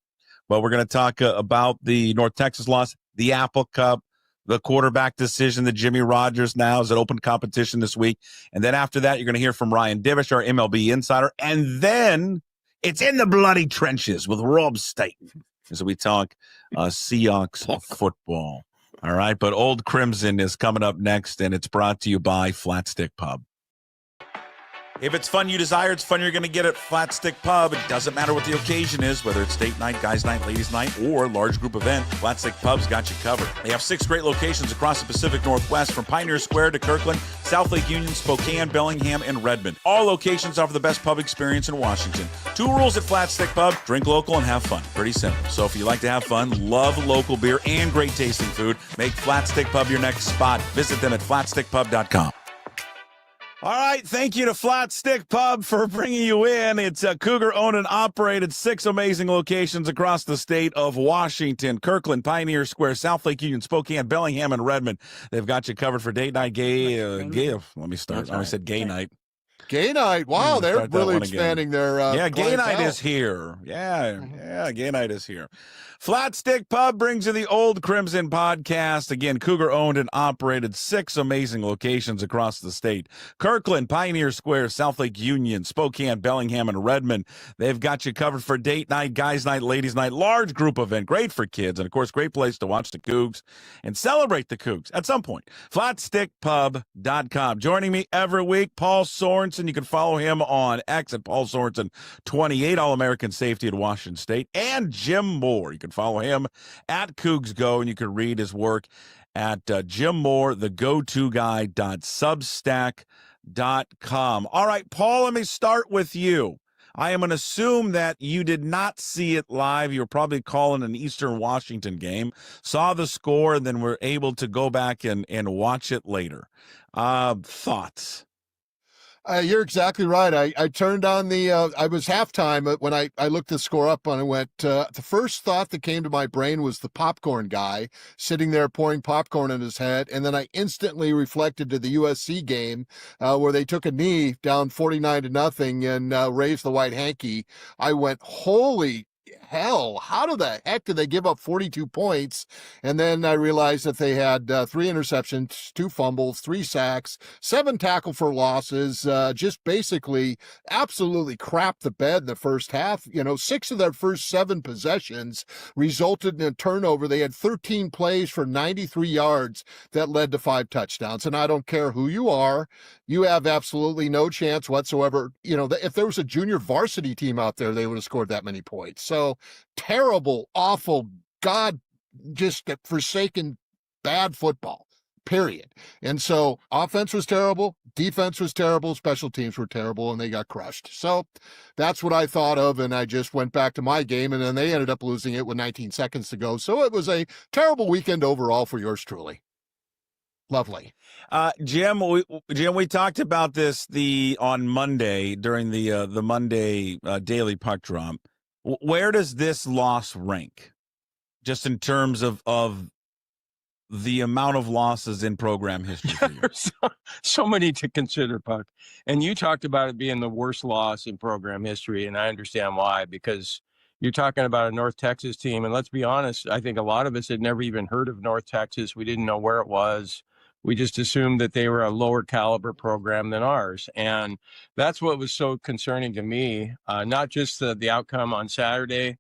But we're going to talk about the North Texas loss, the Apple Cup, the quarterback decision that Jimmy Rogers now is an open competition this week. And then after that, you're going to hear from Ryan Divish, our MLB Insider. And then it's in the bloody trenches with Rob Staton as we talk Seahawks football. All right. But Old Crimson is coming up next, and it's brought to you by Flat Stick Pub. If it's fun you desire, it's fun you're going to get at Flat Stick Pub. It doesn't matter what the occasion is, whether it's date night, guys night, ladies night, or large group event, Flat Stick Pub's got you covered. They have 6 great locations across the Pacific Northwest, from Pioneer Square to Kirkland, South Lake Union, Spokane, Bellingham, and Redmond. All locations offer the best pub experience in Washington. 2 rules at Flat Stick Pub: drink local and have fun. Pretty simple. So if you like to have fun, love local beer, and great tasting food, make Flat Stick Pub your next spot. Visit them at flatstickpub.com. All right, thank you to Flat Stick Pub for bringing you in. It's a Cougar-owned and operated, 6 amazing locations across the state of Washington: Kirkland, Pioneer Square, South Lake Union, Spokane, Bellingham, and Redmond. They've got you covered for date night, let me start. I said gay night. Gay night. Wow, they're really expanding their gay night is here. Yeah, gay night is here. Flat Stick Pub brings you the Old Crimson podcast. Again, Cougar-owned and operated, 6 amazing locations across the state: Kirkland, Pioneer Square, South Lake Union, Spokane, Bellingham, and Redmond. They've got you covered for date night, guys night, ladies night, large group event, great for kids, and of course, great place to watch the Cougs and celebrate the Cougs at some point. FlatStickPub.com. Joining me every week, Paul Sorensen. You can follow him on X at Paul Sorensen 28, All-American Safety at Washington State, and Jim Moore. You can follow him at Cougs Go, and you can read his work at Jim Moore, the go-to guy.substack.com. All right, Paul, let me start with you. I am going to assume that you did not see it live. You were probably calling an Eastern Washington game, saw the score, and then were able to go back and watch it later. Thoughts? You're exactly right. I turned on I was halftime when I looked the score up and I went, the first thought that came to my brain was the popcorn guy sitting there pouring popcorn in his head. And then I instantly reflected to the USC game where they took a knee down 49-0 and raised the white hanky. I went, holy hell? How the heck did they give up 42 points? And then I realized that they had 3 interceptions, 2 fumbles, 3 sacks, 7 tackle for losses, just basically absolutely crapped the bed in the first half. 6 of their first 7 possessions resulted in a turnover. They had 13 plays for 93 yards that led to 5 touchdowns. And I don't care who you are, you have absolutely no chance whatsoever. If there was a junior varsity team out there, they would have scored that many points. So terrible, awful, God, just forsaken bad football, period. And so offense was terrible, defense was terrible, special teams were terrible, and they got crushed. So that's what I thought of, and I just went back to my game, and then they ended up losing it with 19 seconds to go. So it was a terrible weekend overall for yours truly. Lovely. Jim, we talked about this on Monday during the Monday Daily Puck Drop. Where does this loss rank, just in terms of the amount of losses in program history for you? There's so many to consider, Puck. And you talked about it being the worst loss in program history, and I understand why, because you're talking about a North Texas team, and let's be honest, I think a lot of us had never even heard of North Texas. We didn't know where it was. We just assumed that they were a lower caliber program than ours. And that's what was so concerning to me, not just the outcome on Saturday,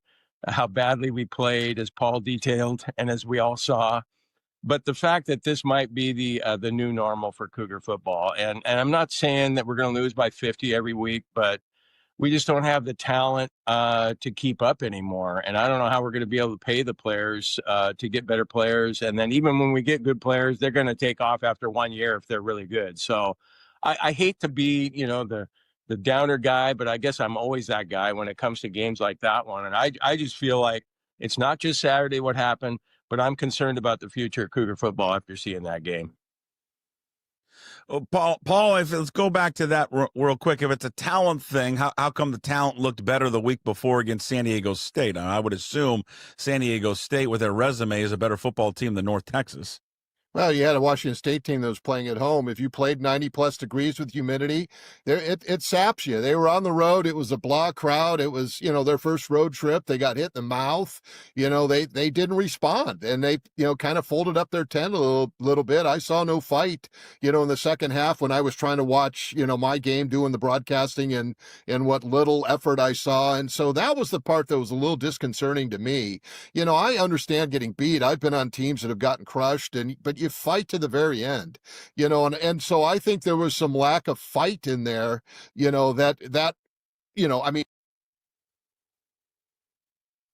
how badly we played, as Paul detailed, and as we all saw, but the fact that this might be the new normal for Cougar football. And I'm not saying that we're going to lose by 50 every week, but we just don't have the talent to keep up anymore. And I don't know how we're going to be able to pay the players to get better players. And then even when we get good players, they're going to take off after 1 year if they're really good. So I hate to be, the downer guy, but I guess I'm always that guy when it comes to games like that one. And I just feel like it's not just Saturday what happened, but I'm concerned about the future of Cougar football after seeing that game. Paul, let's go back to that real quick. If it's a talent thing, how come the talent looked better the week before against San Diego State? I would assume San Diego State, with their resume, is a better football team than North Texas. Well, you had a Washington State team that was playing at home. If you played 90-plus degrees with humidity, it saps you. They were on the road. It was a blah crowd. It was, their first road trip. They got hit in the mouth. They didn't respond, and they, kind of folded up their tent a little bit. I saw no fight, in the second half when I was trying to watch, my game, doing the broadcasting and what little effort I saw. And so that was the part that was a little disconcerting to me. I understand getting beat. I've been on teams that have gotten crushed, but you fight to the very end, and so I think there was some lack of fight in there,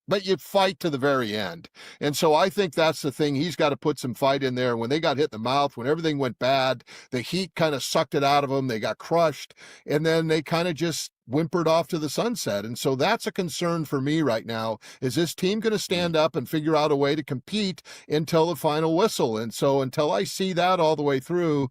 but you fight to the very end. And so I think that's the thing. He's got to put some fight in there. When they got hit in the mouth, when everything went bad, the heat kind of sucked it out of them. They got crushed, and then they kind of just whimpered off to the sunset. And so that's a concern for me right now. Is this team going to stand up and figure out a way to compete until the final whistle? And so until I see that all the way through,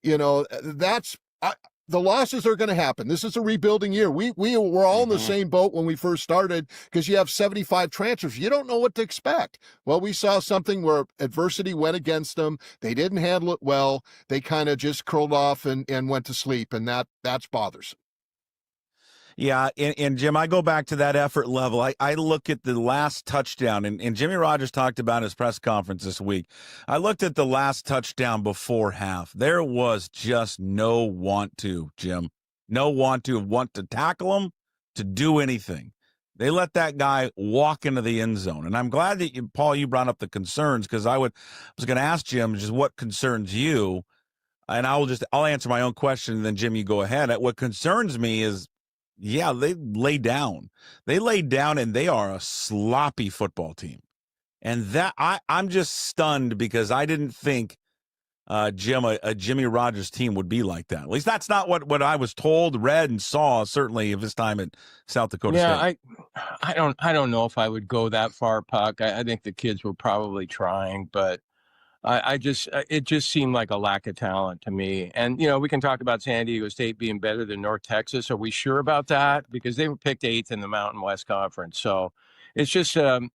the losses are going to happen. This is a rebuilding year. We were all in the same boat when we first started, because you have 75 transfers. You don't know what to expect. Well, we saw something where adversity went against them. They didn't handle it well. They kind of just curled off and went to sleep, and that's bothersome. Yeah, and Jim, I go back to that effort level. I look at the last touchdown, and Jimmy Rogers talked about in his press conference this week. I looked at the last touchdown before half. There was just no want to, Jim. No want to tackle him, to do anything. They let that guy walk into the end zone. And I'm glad that, Paul, you brought up the concerns, because I was going to ask Jim just what concerns you, and I'll answer my own question, and then, Jim, you go ahead. What concerns me is, yeah, they lay down. They laid down, and they are a sloppy football team. And that I'm just stunned, because I didn't think, Jim, a Jimmy Rogers team would be like that. At least that's not what I was told, read, and saw, certainly, of his time at South Dakota State. I don't know if I would go that far, Puck. I think the kids were probably trying, but it just seemed like a lack of talent to me. And, we can talk about San Diego State being better than North Texas. Are we sure about that? Because they were picked 8th in the Mountain West Conference. So it's just, for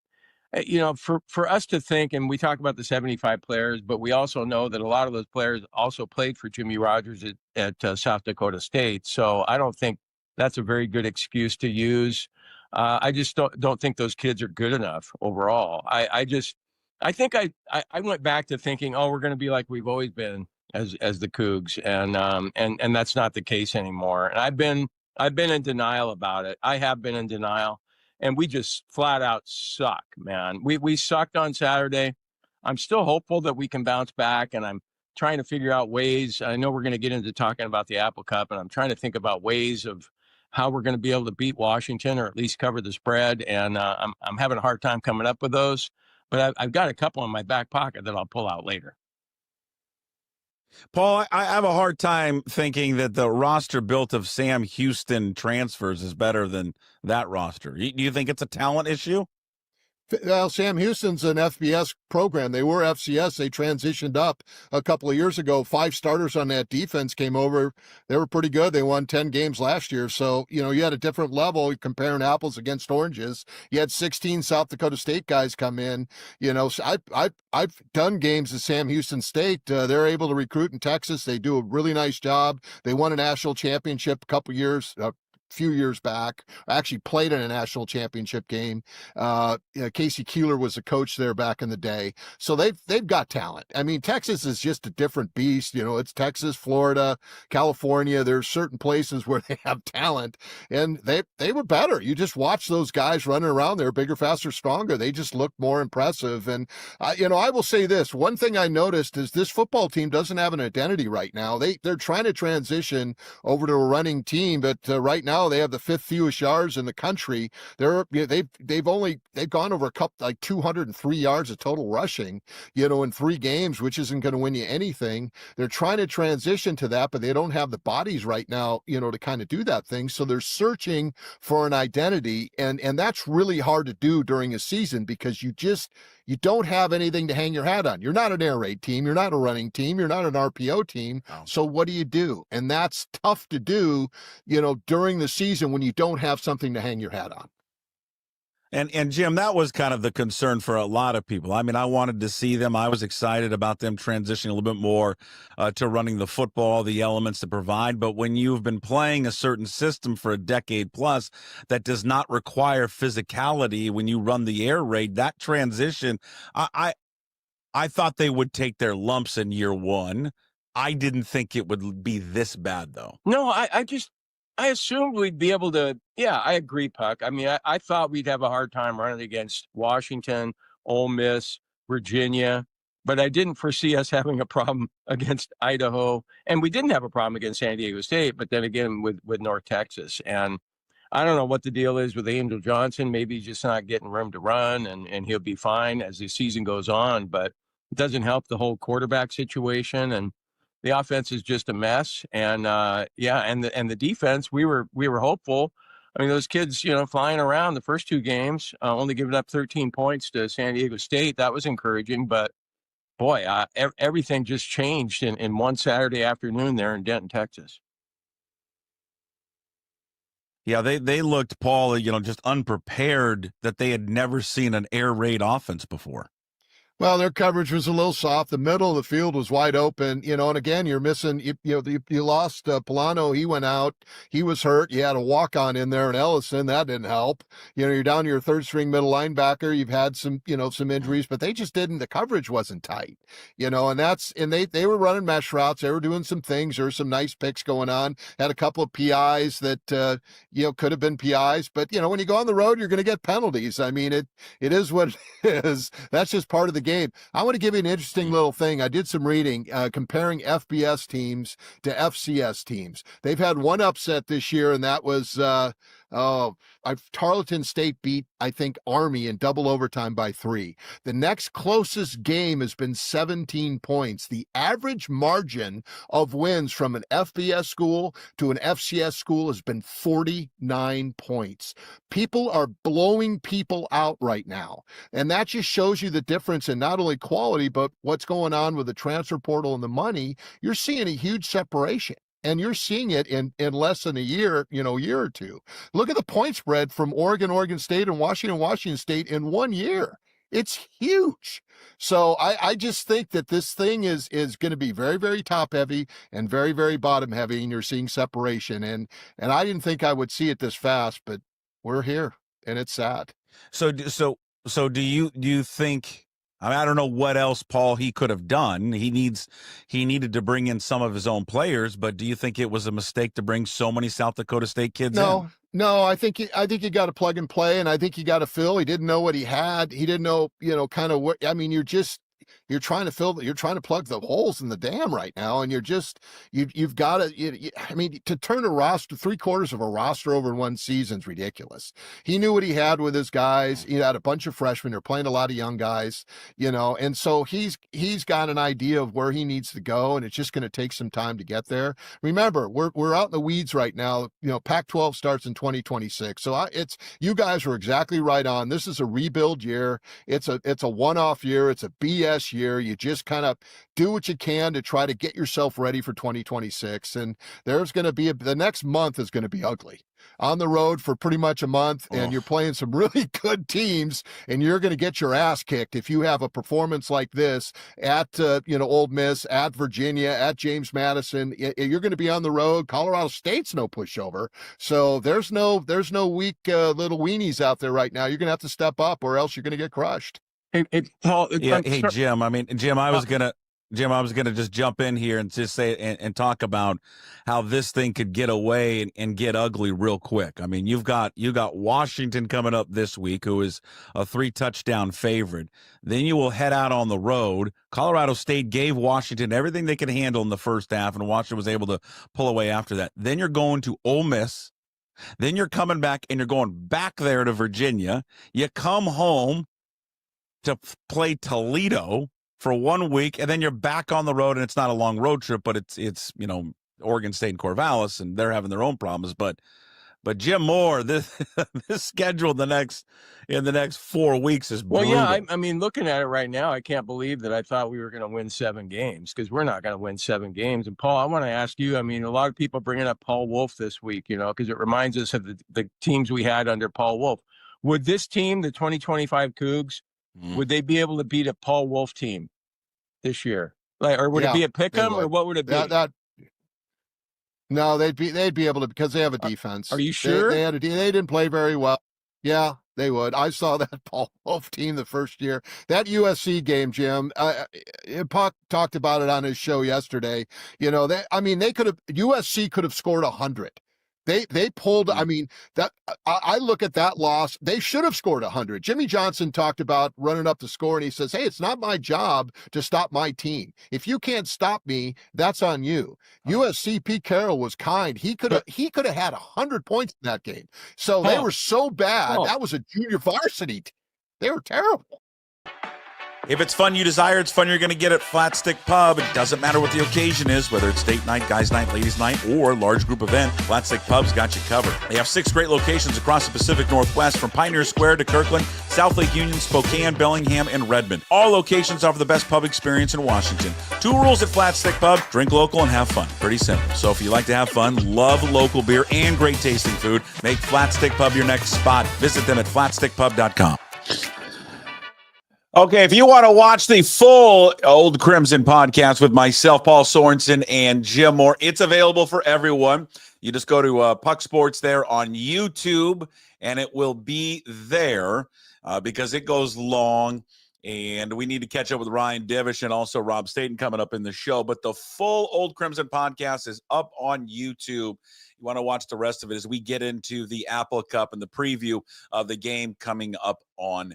us to think, and we talk about the 75 players, but we also know that a lot of those players also played for Jimmy Rogers at South Dakota State. So I don't think that's a very good excuse to use. I just don't think those kids are good enough overall. I think I went back to thinking, oh, we're going to be like we've always been as the Cougs, and that's not the case anymore. And I've been in denial about it. I have been in denial, and we just flat out suck, man. We sucked on Saturday. I'm still hopeful that we can bounce back, and I'm trying to figure out ways. I know we're going to get into talking about the Apple Cup, and I'm trying to think about ways of how we're going to be able to beat Washington or at least cover the spread. And I'm having a hard time coming up with those, but I've got a couple in my back pocket that I'll pull out later. Paul, I have a hard time thinking that the roster built of Sam Houston transfers is better than that roster. Do you think it's a talent issue? Well, Sam Houston's an FBS program. They were FCS. They transitioned up a couple of years ago. 5 starters on that defense came over. They were pretty good. They won 10 games last year. So, you had a different level comparing apples against oranges. You had 16 South Dakota State guys come in. So I've done games at Sam Houston State. They're able to recruit in Texas. They do a really nice job. They won a national championship few years back. Actually played in a national championship game. Casey Keeler was a coach there back in the day. So they've got talent. I mean, Texas is just a different beast. It's Texas, Florida, California. There's certain places where they have talent, and they were better. You just watch those guys running around there, bigger, faster, stronger. They just look more impressive. And I will say this, one thing I noticed is this football team doesn't have an identity right now. They're trying to transition over to a running team, but right now they have the 5th fewest yards in the country. They've gone over 203 yards of total rushing, in 3 games, which isn't going to win you anything. They're trying to transition to that, but they don't have the bodies right now, to kind of do that thing. So they're searching for an identity, and that's really hard to do during a season because you don't have anything to hang your hat on. You're not an air raid team. You're not a running team. You're not an RPO team. Oh. So what do? And that's tough to do, during the season when you don't have something to hang your hat on. And Jim, that was kind of the concern for a lot of people. I mean, I wanted to see them. I was excited about them transitioning a little bit more to running the football, the elements to provide. But when you've been playing a certain system for a decade plus that does not require physicality, when you run the air raid, that transition, I thought they would take their lumps in year one. I didn't think it would be this bad, though. No, I assumed we'd be able to. Yeah, I agree, Puck. I mean, I thought we'd have a hard time running against Washington, Ole Miss, Virginia, but I didn't foresee us having a problem against Idaho. And we didn't have a problem against San Diego State, but then again with North Texas. And I don't know what the deal is with Angel Johnson. Maybe he's just not getting room to run, and he'll be fine as the season goes on. But it doesn't help the whole quarterback situation. And the offense is just a mess, and and the defense. We were hopeful. I mean, those kids, flying around the first 2 games, only giving up 13 points to San Diego State. That was encouraging, but boy, everything just changed in one Saturday afternoon there in Denton, Texas. Yeah, they looked, Paul, just unprepared, that they had never seen an air raid offense before. Well, their coverage was a little soft. The middle of the field was wide open, and again, you're missing, you lost Polano. He went out. He was hurt. You had a walk-on in there, and Ellison. That didn't help. You're down to your 3rd-string middle linebacker. You've had some injuries, but they just didn't, the coverage wasn't tight, and they were running mesh routes. They were doing some things. There were some nice picks going on. Had a couple of PIs that, could have been PIs, but, when you go on the road, you're going to get penalties. I mean, it is what it is. That's just part of the game. I want to give you an interesting little thing. I did some reading comparing FBS teams to FCS teams. They've had one upset this year, and that was Tarleton State beat, I think, Army in double overtime by 3. The next closest game has been 17 points. The average margin of wins from an FBS school to an FCS school has been 49 points. People are blowing people out right now. And that just shows you the difference in not only quality, but what's going on with the transfer portal and the money. You're seeing a huge separation. And you're seeing it in less than a year, year or two. Look at the point spread from Oregon State, and Washington State in 1 year. It's huge. So I just think that this thing is going to be very, very top heavy and very, very bottom heavy, and you're seeing separation. And I didn't think I would see it this fast, but we're here. and it's sad. So do you think? I mean, I don't know what else, Paul, he could have done. He needed to bring in some of his own players, but do you think it was a mistake to bring so many South Dakota State kids in? No, I think you got to plug and play, and I think you got to fill. He didn't know what he had. He didn't know, kind of what. I mean, you're trying to plug the holes in the dam right now, and you've got to. I mean, to turn a roster, 3/4 of a roster over in one season is ridiculous. He knew what he had with his guys. He had a bunch of freshmen. They're playing a lot of young guys, and so he's got an idea of where he needs to go, and it's just going to take some time to get there. Remember, we're out in the weeds right now. Pac-12 starts in 2026, so you guys were exactly right on. This is a rebuild year. It's a one-off year. It's a BS year. You just kind of do what you can to try to get yourself ready for 2026. And there's going to be the next month is going to be ugly on the road for pretty much a month. And you're playing some really good teams, and you're going to get your ass kicked if you have a performance like this at, Ole Miss, at Virginia, at James Madison. You're going to be on the road. Colorado State's no pushover. So there's no weak little weenies out there right now. You're going to have to step up, or else you're going to get crushed. Hey, Paul. Hey, Jim. I mean, Jim, I was gonna just jump in here and just say and talk about how this thing could get away and get ugly real quick. I mean, you got Washington coming up this week, who is a 3-touchdown favorite. Then you will head out on the road. Colorado State gave Washington everything they could handle in the first half, and Washington was able to pull away after that. Then you're going to Ole Miss. Then you're coming back, and you're going back there to Virginia. You come home to play Toledo for 1 week, and then you're back on the road, and it's not a long road trip, but it's Oregon State and Corvallis, and they're having their own problems. But Jim Moore, this schedule in the next 4 weeks is brutal. Well, yeah, I mean, looking at it right now, I can't believe that I thought we were going to win 7 games, because we're not going to win 7 games. And Paul, I want to ask you, I mean, a lot of people bringing up Paul Wolf this week, because it reminds us of the teams we had under Paul Wolf. Would this team, the 2025 Cougs, would they be able to beat a Paul Wolf team this year? Or would it be a pick'em, or what would it be? No, they'd be able to, because they have a defense. Are you sure? They didn't play very well. Yeah, they would. I saw that Paul Wolf team the first year. That USC game, Jim, Puck talked about it on his show yesterday. USC could have scored 100. They pulled. I mean, that I look at that loss. They should have scored 100. Jimmy Johnson talked about running up the score, and he says, "Hey, it's not my job to stop my team. If you can't stop me, that's on you." USC Pete Carroll was kind. He could have had 100 points in that game. So they were so bad. That was a junior varsity team. They were terrible. If it's fun you desire, it's fun you're going to get at Flat Stick Pub. It doesn't matter what the occasion is, whether it's date night, guys night, ladies night, or large group event, Flat Stick Pub's got you covered. They have 6 great locations across the Pacific Northwest, from Pioneer Square to Kirkland, South Lake Union, Spokane, Bellingham, and Redmond. All locations offer the best pub experience in Washington. 2 rules at Flat Stick Pub: drink local and have fun. Pretty simple. So if you like to have fun, love local beer, and great tasting food, make Flat Stick Pub your next spot. Visit them at flatstickpub.com. Okay, if you want to watch the full Old Crimson podcast with myself, Paul Sorensen, and Jim Moore, it's available for everyone. You just go to Puck Sports there on YouTube, and it will be there because it goes long, and we need to catch up with Ryan Divish and also Rob Staton coming up in the show. But the full Old Crimson podcast is up on YouTube. You want to watch the rest of it as we get into the Apple Cup and the preview of the game coming up on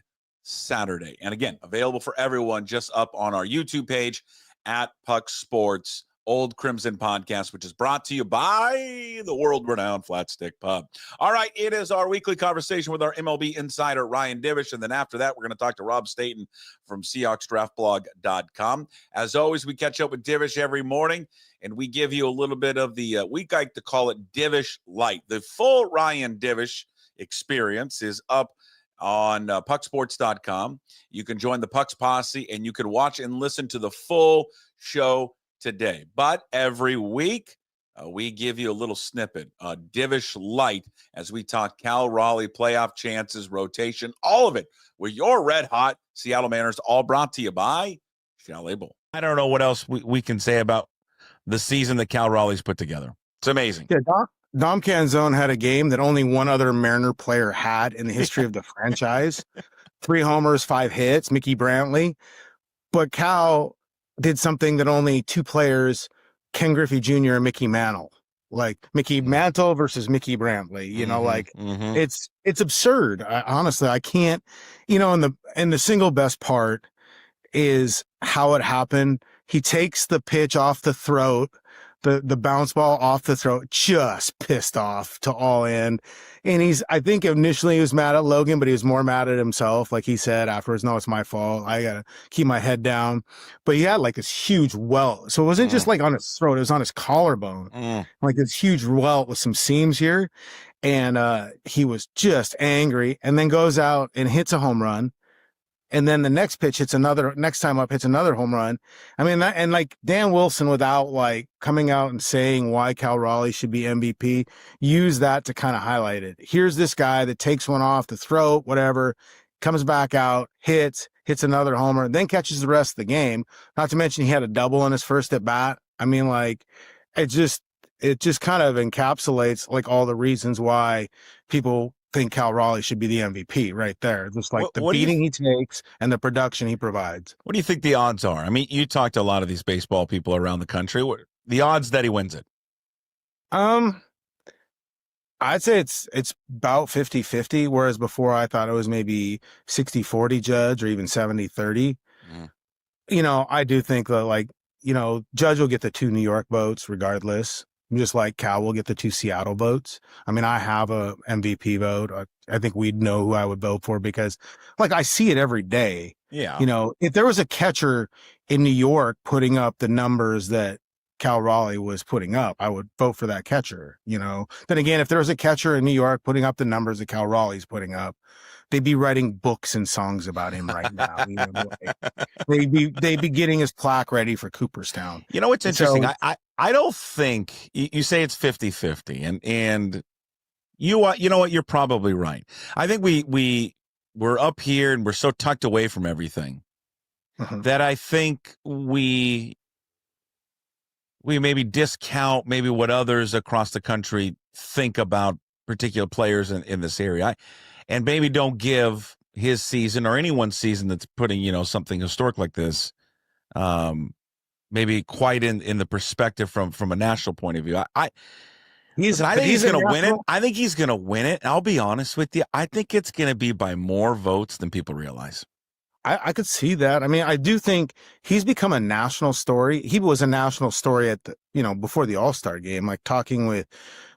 Saturday. And again, available for everyone just up on our YouTube page at Puck Sports Old Crimson Podcast, which is brought to you by the world-renowned Flat Stick Pub. All right, it is our weekly conversation with our MLB Insider Ryan Divish, and then after that, we're going to talk to Rob Staton from SeahawksDraftBlog.com. As always, we catch up with Divish every morning, and we give you a little bit of the, we like to call it Divish Light. The full Ryan Divish experience is up on pucksports.com. You can join the Pucks Posse, and you can watch and listen to the full show today. But every week, we give you a little snippet, Divish Light, as we talk Cal Raleigh playoff chances, rotation, all of it with your red-hot Seattle Mariners, all brought to you by Chalet Bowl. I don't know what else we can say about the season that Cal Raleigh's put together. It's amazing. Yeah, Dom Canzone had a game that only one other Mariner player had in the history of the franchise. 3 homers, 5 hits, Mickey Brantley. But Cal did something that only 2 players, Ken Griffey Jr. and Mickey Mantle, like Mickey Mantle versus Mickey Brantley, it's absurd. Honestly, I can't, and the single best part is how it happened. He takes the pitch off the throat, the bounce ball off the throat, just pissed off to all end. And I think initially he was mad at Logan, but he was more mad at himself. Like he said afterwards, no, it's my fault. I got to keep my head down. But he had like this huge welt. So it wasn't just like on his throat. It was on his collarbone, like this huge welt with some seams here. And he was just angry, and then goes out and hits a home run. And then the next pitch next time up hits another home run. I mean, and like Dan Wilson, without like coming out and saying why Cal Raleigh should be MVP, used that to kind of highlight it. Here's this guy that takes one off the throat, whatever, comes back out, hits another homer, then catches the rest of the game. Not to mention he had a double in his first at bat. I mean, like it just kind of encapsulates like all the reasons why people think Cal Raleigh should be the MVP right there. Just like the beating he takes and the production he provides. What do you think the odds are? I mean, you talked to a lot of these baseball people around the country. What the odds that he wins it? I'd say it's about 50-50, whereas before I thought it was maybe 60-40 Judge or even 70-30. I do think that Judge will get the 2 New York votes regardless. Just like Cal will get the 2 Seattle votes. I mean, I have a MVP vote. I think we'd know who I would vote for because, like, I see it every day. Yeah. If there was a catcher in New York putting up the numbers that Cal Raleigh was putting up, I would vote for that catcher. Then again, if there was a catcher in New York putting up the numbers that Cal Raleigh's putting up, they'd be writing books and songs about him right now. They'd be getting his plaque ready for Cooperstown. You know what's interesting? I don't think you say it's 50-50 and you know what? You're probably right. I think we're up here and we're so tucked away from everything that I think we maybe discount maybe what others across the country think about particular players in this area. And maybe don't give his season or anyone's season that's putting, something historic like this, maybe quite in the perspective from a national point of view. I think he's going to win it. I think he's going to win it. I'll be honest with you. I think it's going to be by more votes than people realize. I could see that. I mean, I do think he's become a national story. He was a national story at before the All-Star game, like talking with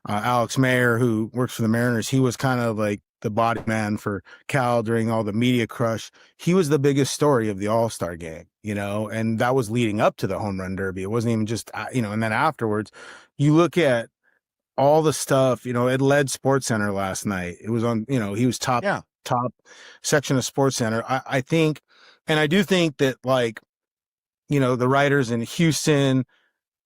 Alex Mayer, who works for the Mariners. He was kind of like the body man for Cal during all the media crush. He was the biggest story of the All-Star game, and that was leading up to the home run derby. It wasn't even just, and then afterwards you look at all the stuff, it led SportsCenter last night. It was on, he was top section of SportsCenter. I think, and I do think that the writers in Houston,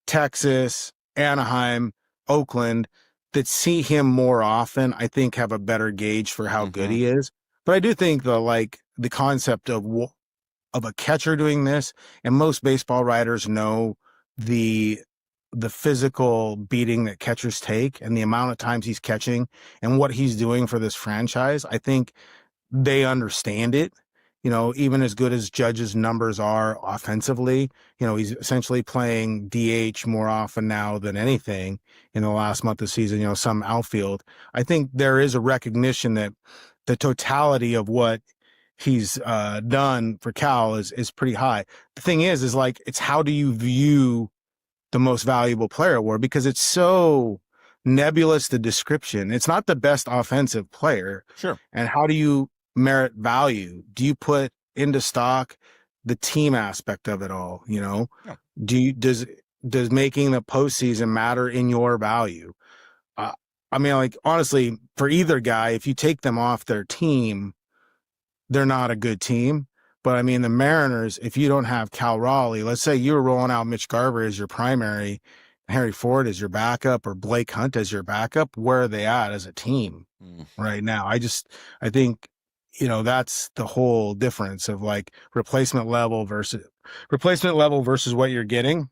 Texas, Anaheim, Oakland, that see him more often, I think have a better gauge for how good he is. But I do think the concept of a catcher doing this, and most baseball writers know the physical beating that catchers take and the amount of times he's catching and what he's doing for this franchise. I think they understand it. Even as good as Judge's numbers are offensively, he's essentially playing DH more often now than anything in the last month of the season, some outfield. I think there is a recognition that the totality of what he's done for Cal is pretty high. The thing is it's how do you view the most valuable player award? Because it's so nebulous, the description. It's not the best offensive player. Sure. And how do you merit value? Do you put into stock the team aspect of it all? Yeah. Does making the postseason matter in your value? Honestly, for either guy, if you take them off their team, they're not a good team. But the Mariners, if you don't have Cal Raleigh, let's say you were rolling out Mitch Garver as your primary, Harry Ford as your backup, or Blake Hunt as your backup, where are they at as a team right now? I think that's the whole difference of replacement level versus what you're getting,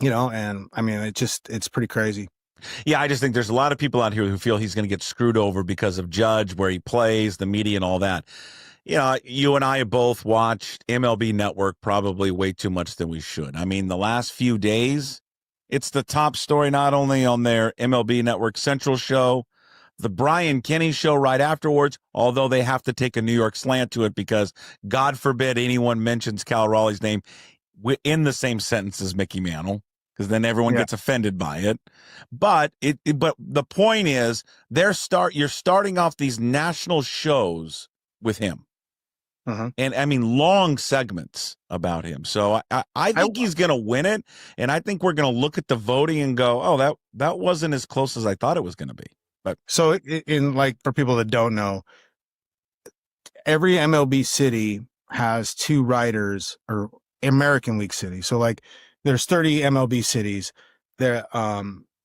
and it's pretty crazy. Yeah, I just think there's a lot of people out here who feel he's going to get screwed over because of Judge, where he plays, the media, and all that. You know, you and I have both watched MLB Network probably way too much than we should. I mean, the last few days, it's the top story not only on their MLB Network Central show, the Brian Kenny show right afterwards, although they have to take a New York slant to it because God forbid anyone mentions Cal Raleigh's name in the same sentence as Mickey Mantle, because then everyone gets offended by it. But but the point is, you're starting off these national shows with him. And I mean, long segments about him. So I think he's going to win it. And I think we're going to look at the voting and go, oh, that wasn't as close as I thought it was going to be. But so in like, for people that don't know, every MLB city has 2 writers, or American League city. So like there's 30 MLB cities there.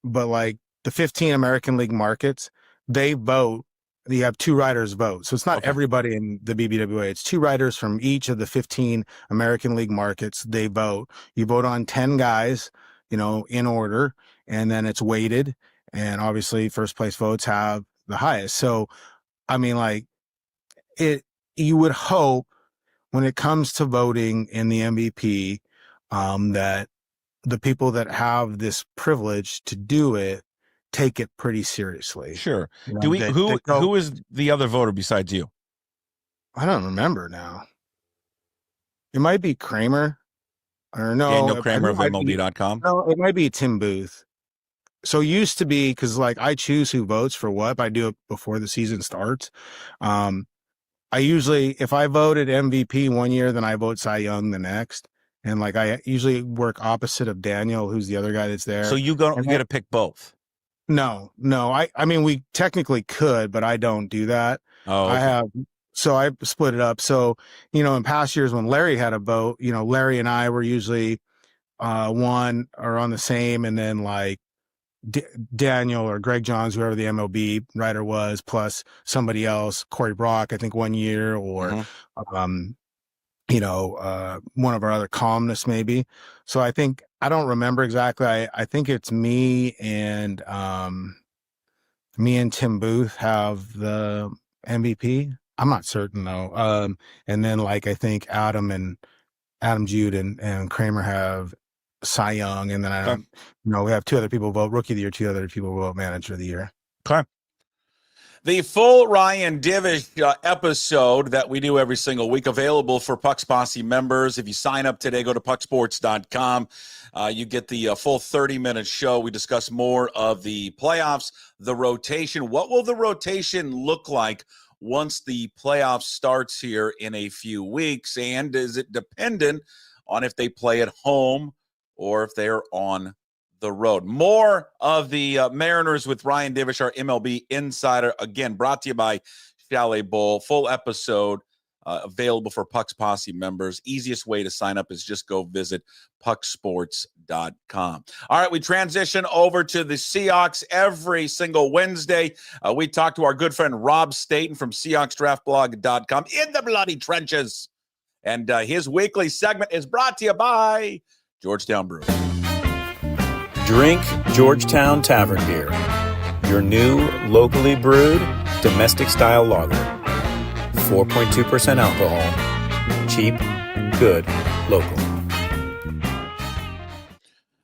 But like the 15 American League markets, they vote. You have 2 writers vote. So it's not everybody in the BBWA. It's 2 writers from each of the 15 American League markets. They vote. You vote on 10 guys, you know, in order, and then it's weighted. And obviously first place votes have the highest. So, I mean, like you would hope when it comes to voting in the MVP, that the people that have this privilege to do it take it pretty seriously. Sure. You know, who is the other voter besides you? I don't remember now. It might be Kramer. Or no. Daniel Kramer of MLB.com. No, it might be Tim Booth. So it used to be, because like I choose who votes for what, but I do it before the season starts. I usually, if I voted MVP one year, then I vote Cy Young the next. And like I usually work opposite of Daniel, who's the other guy that's there. So you get to pick both. No. I mean, we technically could, but I don't do that. Oh, okay. So I split it up. So, you know, in past years when Larry had a vote, you know, Larry and I were usually one or on the same, and then like Daniel or Greg Johns, whoever the MLB writer was, plus somebody else, Corey Brock, I think 1 year, or, you know, one of our other columnists maybe. So I think, I don't remember exactly. I think it's me and Tim Booth have the MVP. I'm not certain though. And then like, I think Adam Jude and Kramer have Cy Young. And then we have 2 other people vote Rookie of the Year, 2 other people vote Manager of the Year. Okay. The full Ryan Divish episode that we do every single week, available for Puck's Posse members. If you sign up today, go to pucksports.com. You get the full 30-minute show. We discuss more of the playoffs, the rotation. What will the rotation look like once the playoffs starts here in a few weeks? And is it dependent on if they play at home or if they're on the road? More of the Mariners with Ryan Divish, our MLB Insider, again, brought to you by Chalet Bowl. Full episode available for Puck's Posse members. Easiest way to sign up is just go visit pucksports.com. All right, we transition over to the Seahawks every single Wednesday. We talk to our good friend Rob Staton from SeahawksDraftBlog.com in the bloody trenches. And his weekly segment is brought to you by Georgetown Brewery. Drink Georgetown Tavern Beer, your new locally brewed domestic-style lager. 4.2% alcohol. Cheap, good, local.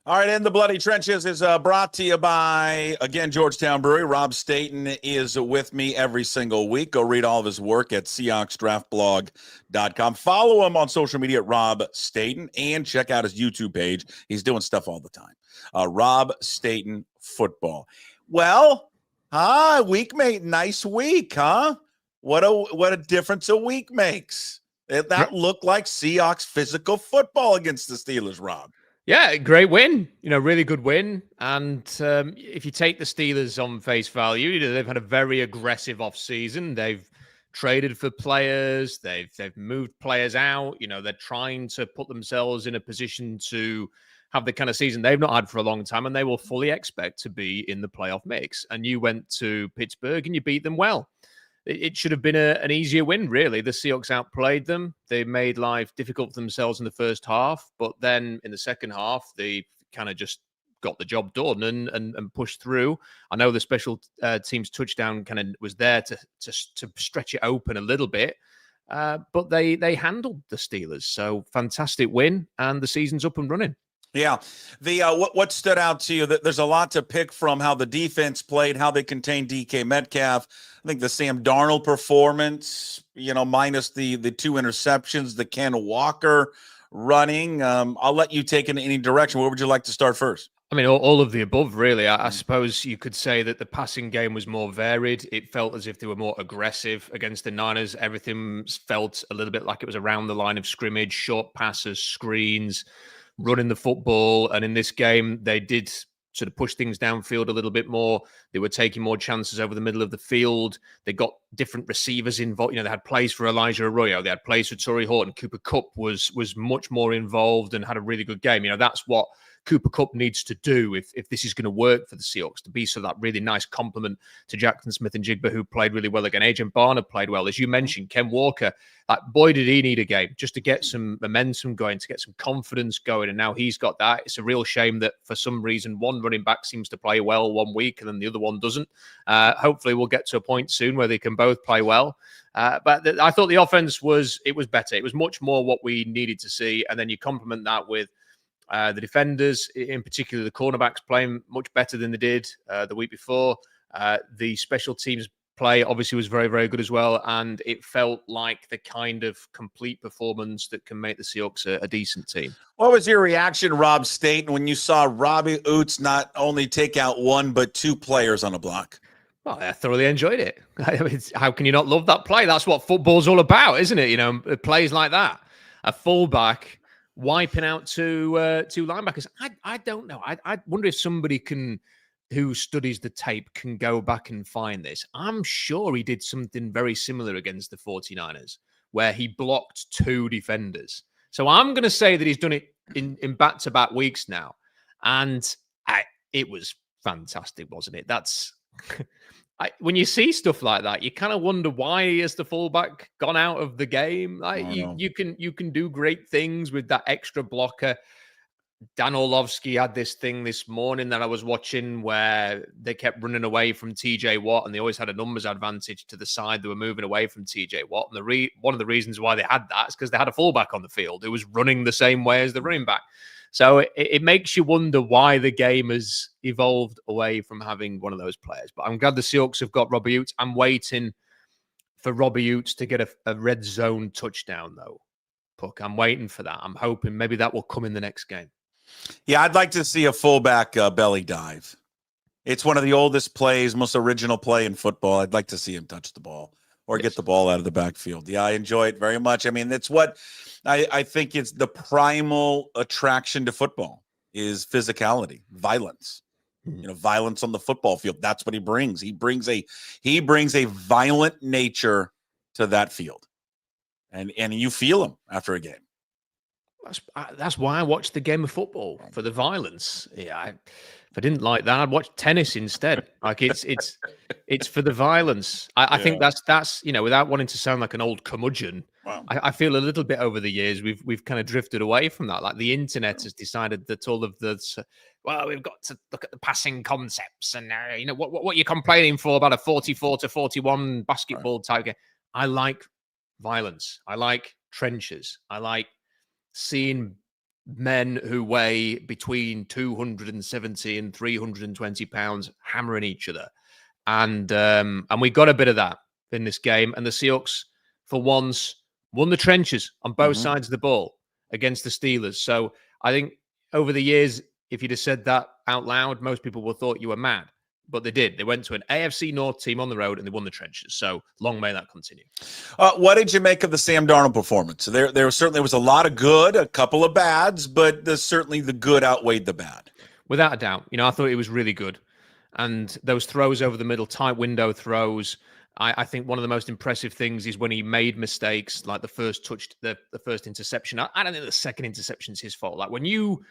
All right, In the Bloody Trenches is brought to you by, again, Georgetown Brewery. Rob Staton is with me every single week. Go read all of his work at SeahawksDraftBlog.com. Follow him on social media at Rob Staton, and check out his YouTube page. He's doing stuff all the time. Rob Staton Football. Well, nice week, huh? What a difference a week makes. That looked like Seahawks physical football against the Steelers, Rob. Yeah, great win. Really good win. And if you take the Steelers on face value, they've had a very aggressive offseason. They've traded for players. They've moved players out. They're trying to put themselves in a position to have the kind of season they've not had for a long time, and they will fully expect to be in the playoff mix. And you went to Pittsburgh and you beat them well. It should have been an easier win, really. The Seahawks outplayed them. They made life difficult for themselves in the first half, but then in the second half, they kind of just got the job done and pushed through. I know the special teams touchdown kind of was there to stretch it open a little bit, but they handled the Steelers. So fantastic win, and the season's up and running. Yeah. The what stood out to you? That there's a lot to pick from how the defense played, how they contained DK Metcalf. I think the Sam Darnold performance, minus the 2 interceptions, the Ken Walker running. I'll let you take it in any direction. Where would you like to start first? I mean, all of the above, really. I suppose you could say that the passing game was more varied. It felt as if they were more aggressive against the Niners. Everything felt a little bit like it was around the line of scrimmage, short passes, screens, running the football. And in this game, they did sort of push things downfield a little bit more. They were taking more chances over the middle of the field. They got different receivers involved. They had plays for Elijah Arroyo. They had plays for Torrey Horton. Cooper Kupp was much more involved and had a really good game. That's what Cooper Kupp needs to do if this is going to work for the Seahawks, to be that really nice complement to Jackson Smith-Njigba, who played really well again. Agent Barner played well. As you mentioned, Ken Walker, boy, did he need a game just to get some momentum going, to get some confidence going. And now he's got that. It's a real shame that for some reason, one running back seems to play well one week and then the other one doesn't. Hopefully we'll get to a point soon where they can both play well. But I thought the offense was better. It was much more what we needed to see. And then you complement that with the defenders, in particular the cornerbacks, playing much better than they did the week before. The special teams play obviously was very, very good as well. And it felt like the kind of complete performance that can make the Seahawks a decent team. What was your reaction, Rob Staton, when you saw Robbie Oots not only take out 1, but 2 players on a block? Well, I thoroughly enjoyed it. How can you not love that play? That's what football's all about, isn't it? Plays like that. A fullback wiping out two linebackers. I don't know. I wonder if somebody who studies the tape can go back and find this. I'm sure he did something very similar against the 49ers, where he blocked 2 defenders. So I'm going to say that he's done it in back-to-back weeks now. And it was fantastic, wasn't it? That's... when you see stuff like that, you kind of wonder why has the fullback gone out of the game. You can do great things with that extra blocker. Dan Orlovsky had this thing this morning that I was watching where they kept running away from TJ Watt, and they always had a numbers advantage to the side. They were moving away from TJ Watt. And one of the reasons why they had that is because they had a fullback on the field who was running the same way as the running back. So it makes you wonder why the game has evolved away from having one of those players. But I'm glad the Seahawks have got Robbie Oots. I'm waiting for Robbie Oots to get a red zone touchdown, though, Puck. I'm waiting for that. I'm hoping maybe that will come in the next game. Yeah, I'd like to see a fullback belly dive. It's one of the oldest plays, most original play in football. I'd like to see him touch the ball or get the ball out of the backfield. Yeah, I enjoy it very much. I mean, that's what I think it's the primal attraction to football is physicality, violence. Violence on the football field. That's what he brings. He brings a violent nature to that field. And you feel him after a game. That's why I watched the game of football, for the violence. Yeah, if I didn't like that, I'd watch tennis instead. Like it's for the violence. I think that's without wanting to sound like an old curmudgeon. Wow. I feel a little bit over the years we've kind of drifted away from that. Like the internet has decided that all of the we've got to look at the passing concepts and what you're complaining for about a 44-41 basketball type game. I like violence. I like trenches. I like seeing men who weigh between 270 and 320 pounds hammering each other. And we got a bit of that in this game. And the Seahawks, for once, won the trenches on both sides of the ball against the Steelers. So I think over the years, if you'd have said that out loud, most people would have thought you were mad. But they did. They went to an AFC North team on the road and they won the trenches. So long may that continue. What did you make of the Sam Darnold performance? There certainly was a lot of good, a couple of bads, but certainly the good outweighed the bad. Without a doubt. I thought it was really good. And those throws over the middle, tight window throws, I think one of the most impressive things is when he made mistakes, like the first interception. I don't think the second interception is his fault. Like when you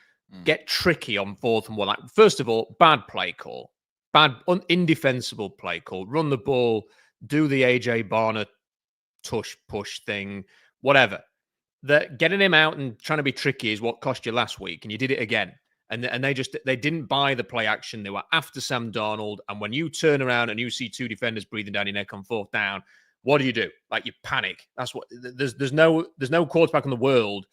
get tricky on 4th and 1, like first of all, bad play call. Bad, indefensible play call. Run the ball, do the AJ Barner push thing, whatever. Getting him out and trying to be tricky is what cost you last week, and you did it again. And they didn't buy the play action. They were after Sam Darnold. And when you turn around and you see two defenders breathing down your neck on fourth down, what do? Like, you panic. That's what there's no quarterback in the world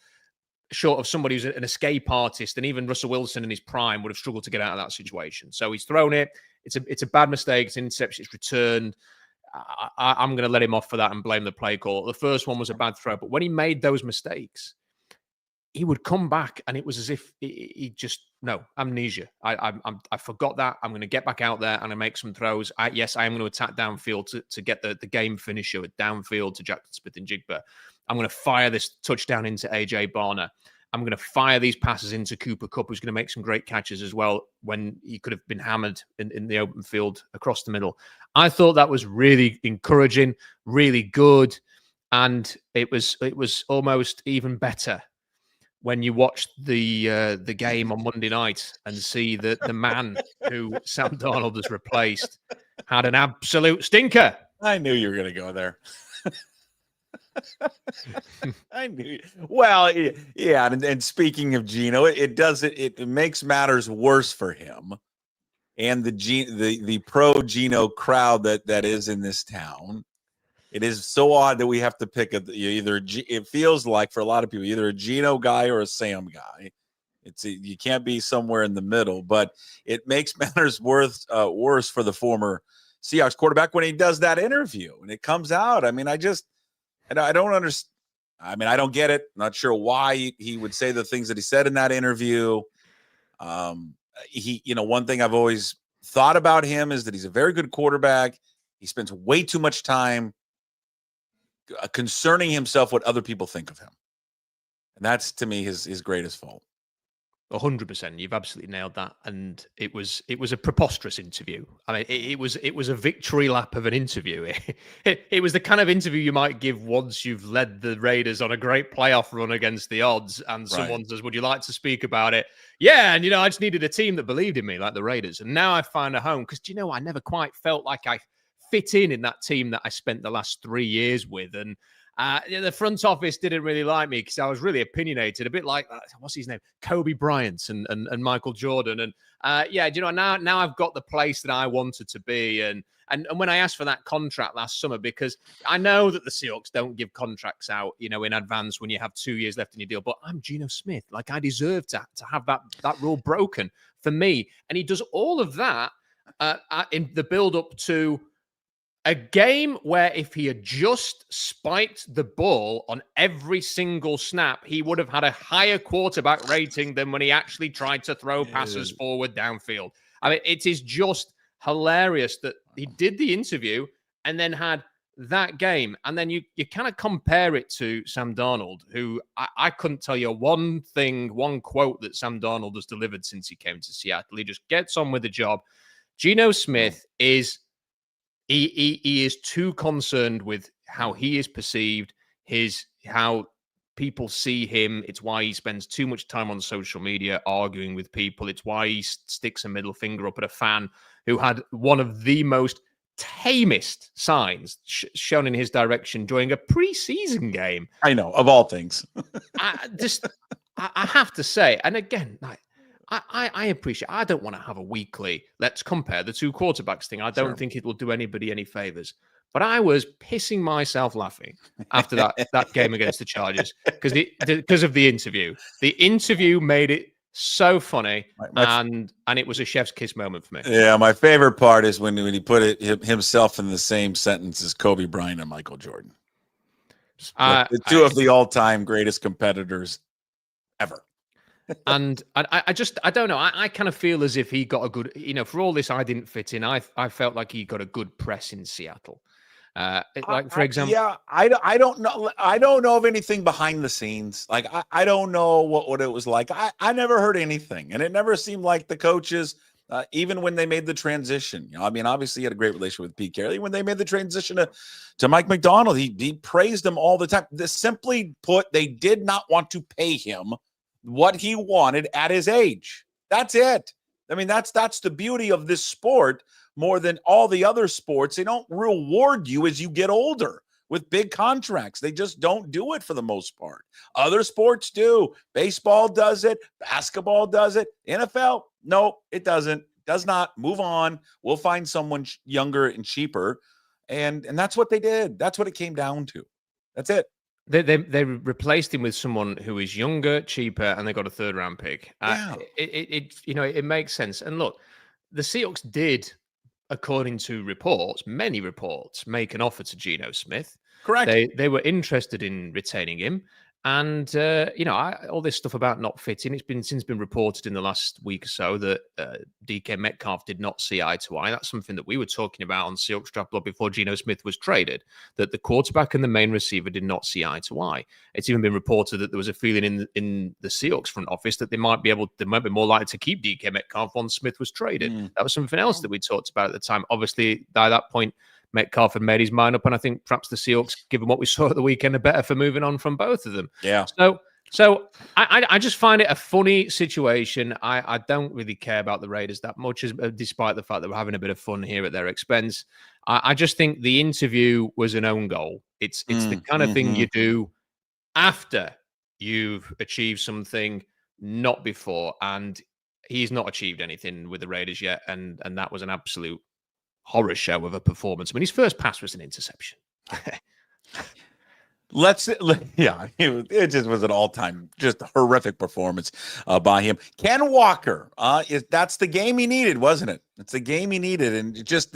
short of somebody who's an escape artist, and even Russell Wilson in his prime would have struggled to get out of that situation. So he's thrown it. It's a bad mistake. It's an interception. It's returned. I'm going to let him off for that and blame the play call. The first one was a bad throw, but when he made those mistakes, he would come back, and it was as if he just amnesia. I forgot that. I'm going to get back out there and I make some throws. Yes, I am going to attack downfield to get the game finisher at downfield to Jackson Smith-Njigba. I'm going to fire this touchdown into AJ Barner. I'm going to fire these passes into Cooper Kupp, who's going to make some great catches as well when he could have been hammered in the open field across the middle. I thought that was really encouraging, really good, and it was almost even better when you watch the game on Monday night and see that the man who Sam Darnold has replaced had an absolute stinker. I knew you were going to go there. I knew. Well, yeah, and speaking of Geno, it makes matters worse for him and the pro Geno crowd that is in this town. It is so odd that we have to pick it feels like for a lot of people either a Geno guy or a Sam guy. You can't be somewhere in the middle, but it makes matters worse for the former Seahawks quarterback when he does that interview and it comes out. I mean, I don't understand. I mean, I don't get it. Not sure why he would say the things that he said in that interview. One thing I've always thought about him is that he's a very good quarterback. He spends way too much time concerning himself what other people think of him. And that's, to me, his greatest fault. 100%. You've absolutely nailed that. And it was a preposterous interview. I mean, it was a victory lap of an interview. It was the kind of interview you might give once you've led the Raiders on a great playoff run against the odds, and someone says, "Would you like to speak about it?" Yeah, and I just needed a team that believed in me, like the Raiders. And now I find a home because I never quite felt like I fit in that team that I spent the last 3 years with, and the front office didn't really like me because I was really opinionated, a bit like what's his name, Kobe Bryant and Michael Jordan. And now I've got the place that I wanted to be. And when I asked for that contract last summer, because I know that the Seahawks don't give contracts out, in advance when you have 2 years left in your deal. But I'm Geno Smith, like I deserve to have that rule broken for me. And he does all of that in the build up to a game where if he had just spiked the ball on every single snap, he would have had a higher quarterback rating than when he actually tried to throw passes forward downfield. I mean, it is just hilarious that he did the interview and then had that game. And then you kind of compare it to Sam Darnold, who I couldn't tell you one quote that Sam Darnold has delivered since he came to Seattle. He just gets on with the job. Geno Smith is... He is too concerned with how he is perceived, how people see him. It's why he spends too much time on social media arguing with people. It's why he sticks a middle finger up at a fan who had one of the most tamest signs shown in his direction during a preseason game. I know, of all things. I have to say, and again, I appreciate. I don't want to have a weekly let's compare the two quarterbacks thing. I don't think it will do anybody any favors. But I was pissing myself laughing after that game against the Chargers because of the interview. The interview made it so funny, and it was a chef's kiss moment for me. Yeah, my favorite part is when he put himself in the same sentence as Kobe Bryant and Michael Jordan. The two of the all-time greatest competitors ever. And I don't know. I kind of feel as if he got a good, for all this, I didn't fit in. I felt like he got a good press in Seattle. For example, I don't know. I don't know of anything behind the scenes. Like I don't know what it was like. I never heard anything, and it never seemed like the coaches, even when they made the transition. I mean, obviously he had a great relationship with Pete Carroll. When they made the transition to Mike McDonald, he praised him all the time. Simply put, they did not want to pay him what he wanted at his age. That's it. I mean, that's the beauty of this sport more than all the other sports. They don't reward you as you get older. with big contracts. They just don't do it for the most part. Other sports do. Baseball does it. Basketball does it. NFL, no, it doesn't. Does not. Move on. We'll find someone younger and cheaper. And that's what they did. That's what it came down to. That's it. They replaced him with someone who is younger, cheaper, and they got a 3rd round pick. Yeah. It makes sense. And look, the Seahawks did, according to reports, many reports, make an offer to Geno Smith. Correct. They were interested in retaining him. And, all this stuff about not fitting, it's since been reported in the last week or so that DK Metcalf did not see eye to eye. That's something that we were talking about on Seahawks Draft Blog before Geno Smith was traded, that the quarterback and the main receiver did not see eye to eye. It's even been reported that there was a feeling in the Seahawks front office that they might be more likely to keep DK Metcalf once Smith was traded. That was something else that we talked about at the time. Obviously, by that point, Metcalf had made his mind up, and I think perhaps the Seahawks, given what we saw at the weekend, are better for moving on from both of them. Yeah. So I just find it a funny situation. I don't really care about the Raiders that much, despite the fact that we're having a bit of fun here at their expense. I just think the interview was an own goal. It's the kind of thing you do after you've achieved something, not before. And he's not achieved anything with the Raiders yet, and that was an absolute horror show of a performance. I mean, his first pass was an interception. It just was an all-time, just horrific performance by him. Ken Walker, that's the game he needed, wasn't it? It's the game he needed, and just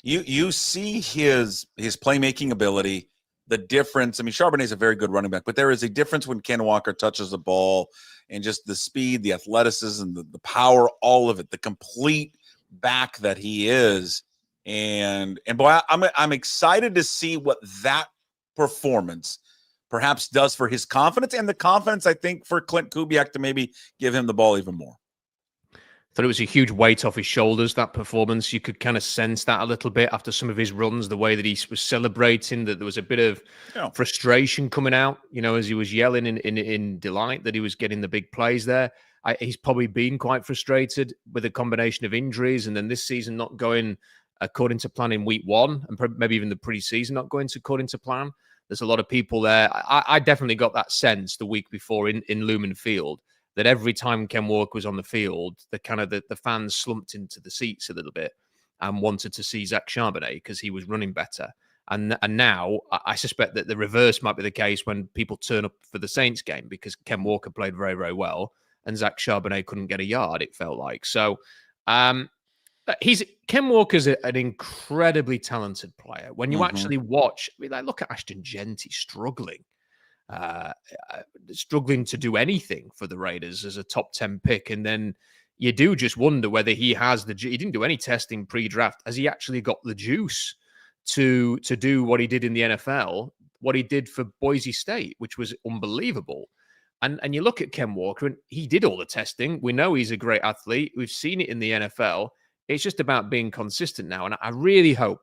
you see his playmaking ability, the difference. I mean, Charbonnet's a very good running back, but there is a difference when Ken Walker touches the ball, and just the speed, the athleticism, the power, all of it, the complete back that he is. And boy, I'm excited to see what that performance perhaps does for his confidence, and the confidence, I think, for Clint Kubiak to maybe give him the ball even more. I thought it was a huge weight off his shoulders, that performance. You could kind of sense that a little bit after some of his runs, the way that he was celebrating, that there was a bit of frustration coming out, as he was yelling in delight that he was getting the big plays there. He's probably been quite frustrated with a combination of injuries, and then this season not going according to plan in week 1, and maybe even the preseason not going according to plan. There's a lot of people there. I definitely got that sense the week before in Lumen Field that every time Ken Walker was on the field, the fans slumped into the seats a little bit and wanted to see Zach Charbonnet because he was running better. And now I suspect that the reverse might be the case when people turn up for the Saints game, because Ken Walker played very, very well and Zach Charbonnet couldn't get a yard, it felt like. So, Ken Walker's an incredibly talented player. When you actually watch, look at Ashton Genty struggling to do anything for the Raiders as a top 10 pick, and then you do just wonder whether he has he didn't do any testing pre-draft. Has he actually got the juice to do what he did in the NFL, what he did for Boise State, which was unbelievable? And you look at Ken Walker, and he did all the testing. We know he's a great athlete. We've seen it in the NFL. It's just about being consistent now. And I really hope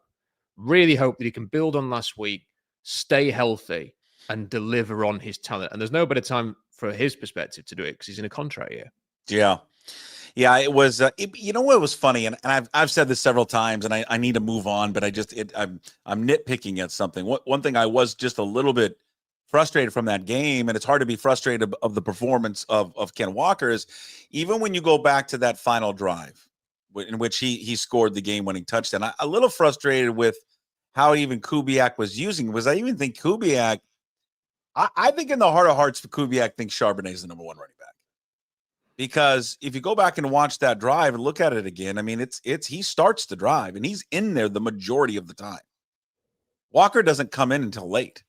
that he can build on last week, stay healthy, and deliver on his talent. And there's no better time for his perspective to do it because he's in a contract year. Yeah, it was. You know what was funny, and I've said this several times, and I need to move on, but I'm nitpicking at something. One thing I was just a little bit frustrated from that game, and it's hard to be frustrated of the performance of Ken Walker, is even when you go back to that final drive in which he scored the game-winning touchdown. I'm a little frustrated with how even Kubiak was using it, because I even think Kubiak, I think in the heart of hearts, Kubiak thinks Charbonnet is the number 1 running back. Because if you go back and watch that drive and look at it again, I mean, he starts the drive and he's in there the majority of the time. Walker doesn't come in until late.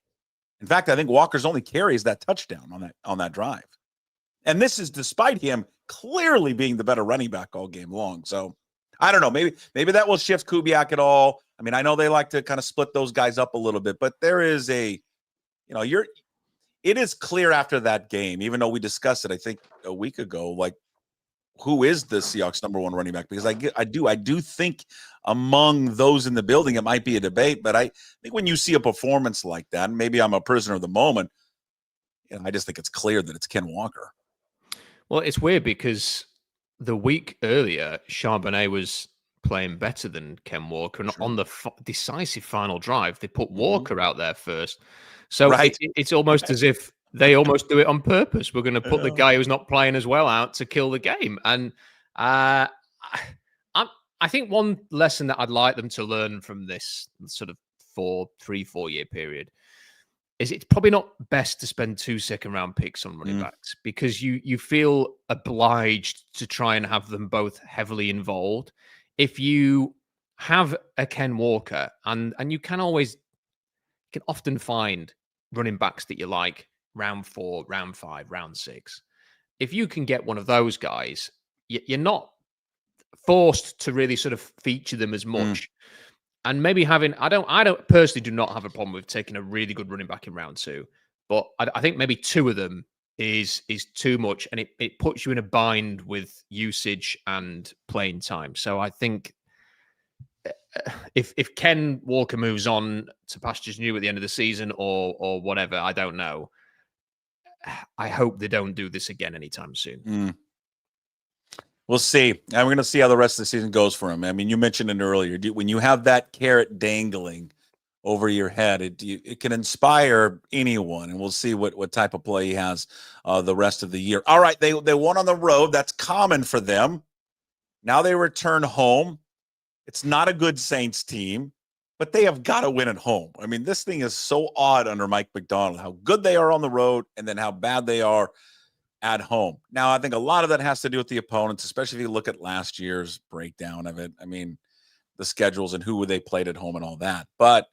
In fact, I think Walker's only carries that touchdown on that drive. And this is despite him clearly being the better running back all game long. So I don't know. Maybe that will shift Kubiak at all. I mean, I know they like to kind of split those guys up a little bit, but there is it is clear after that game, even though we discussed it, I think a week ago, like, who is the Seahawks number 1 running back? Because I do think among those in the building, it might be a debate, but I think when you see a performance like that, maybe I'm a prisoner of the moment, I just think it's clear that it's Ken Walker. Well, it's weird because the week earlier, Charbonnet was playing better than Ken Walker. And on the decisive final drive, they put Walker out there first. So it's almost as if they almost do it on purpose. We're going to put the guy who's not playing as well out to kill the game. And I think one lesson that I'd like them to learn from this sort of 3-4 year period is it's probably not best to spend 2 second-round picks on running backs, because you feel obliged to try and have them both heavily involved. If you have a Ken Walker, and you can often find running backs that you like round 4, round 5, round 6. If you can get one of those guys, you're not forced to really sort of feature them as much. And maybe I don't personally do not have a problem with taking a really good running back in round 2, but I think maybe 2 of them is too much, and it puts you in a bind with usage and playing time. So I think if Ken Walker moves on to pastures new at the end of the season or whatever, I don't know. I hope they don't do this again anytime soon. We'll see. And we're going to see how the rest of the season goes for him. I mean, you mentioned it earlier. When you have that carrot dangling over your head, it can inspire anyone, and we'll see what type of play he has the rest of the year. All right, they won on the road. That's common for them. Now they return home. It's not a good Saints team, but they have got to win at home. I mean, this thing is so odd under Mike McDonald, how good they are on the road and then how bad they are at home. Now, I think a lot of that has to do with the opponents, especially if you look at last year's breakdown of it. I mean, the schedules and who they played at home and all that. But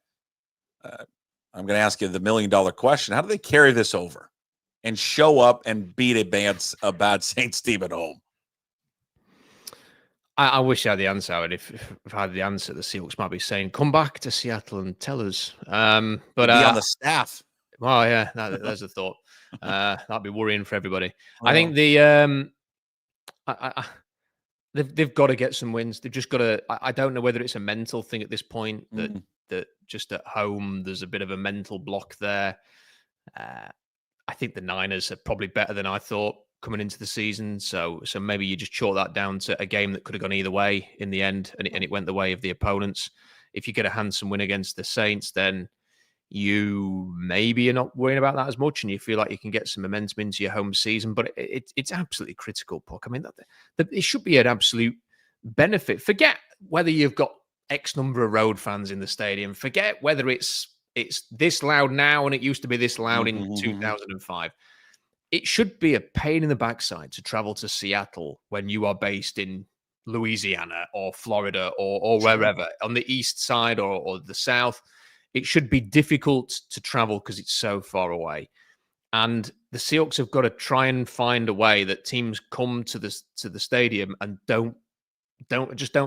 I'm going to ask you the $1 million question. How do they carry this over and show up and beat a bad Saints team at home? I wish I had the answer. If I had the answer, the Seahawks might be saying, come back to Seattle and tell us. But be on the staff. Well, yeah, there's a thought. That'd be worrying for everybody. I think they've got to get some wins. They've just got to. I don't know whether it's a mental thing at this point that just at home there's a bit of a mental block there. I think the Niners are probably better than I thought coming into the season. So maybe you just chalk that down to a game that could have gone either way in the end, and it went the way of the opponents. If you get a handsome win against the Saints, then you maybe are not worrying about that as much, and you feel like you can get some momentum into your home season. But it's absolutely critical, Puck. I mean, it should be an absolute benefit. Forget whether you've got X number of road fans in the stadium. Forget whether it's this loud now and it used to be this loud in 2005. It should be a pain in the backside to travel to Seattle when you are based in Louisiana or Florida or wherever on the east side or the south. It should be difficult to travel because it's so far away. And the Seahawks have got to try and find a way that teams come to the stadium and don't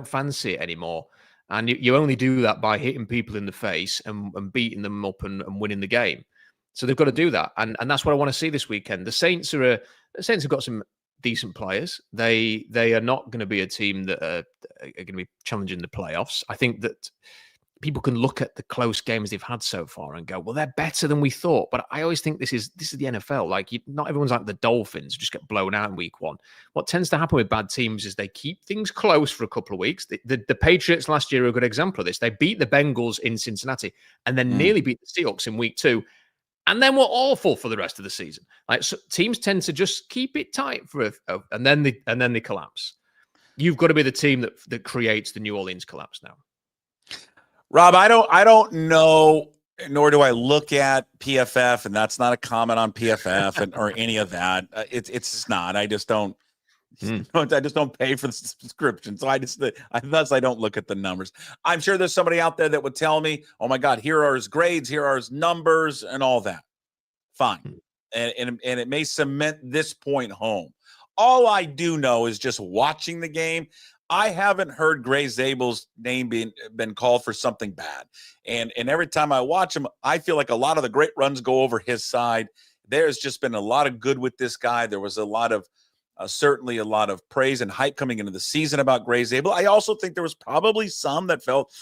fancy it anymore. And you only do that by hitting people in the face and beating them up and winning the game. So they've got to do that. And that's what I want to see this weekend. The Saints have got some decent players. They are not going to be a team that are going to be challenging the playoffs. I think that people can look at the close games they've had so far and go, well, they're better than we thought. But I always think this is the NFL. Like, not everyone's like the Dolphins, just get blown out in week 1. What tends to happen with bad teams is they keep things close for a couple of weeks. The Patriots last year are a good example of this. They beat the Bengals in Cincinnati and then nearly beat the Seahawks in week 2. And then we're awful for the rest of the season. Like, so teams tend to just keep it tight and then they collapse. You've got to be the team that creates the New Orleans collapse now. Rob, I don't know, nor do I look at PFF, and that's not a comment on PFF or any of that. It's just not. I just don't. I just don't pay for the subscription, so I don't look at the numbers. I'm sure there's somebody out there that would tell me, "Oh my God, here are his grades, here are his numbers, and all that." Fine, and it may cement this point home. All I do know is just watching the game, I haven't heard Gray Zabel's name been called for something bad. And every time I watch him, I feel like a lot of the great runs go over his side. There's just been a lot of good with this guy. There was a lot of certainly a lot of praise and hype coming into the season about Gray Zabel. I also think there was probably some that felt,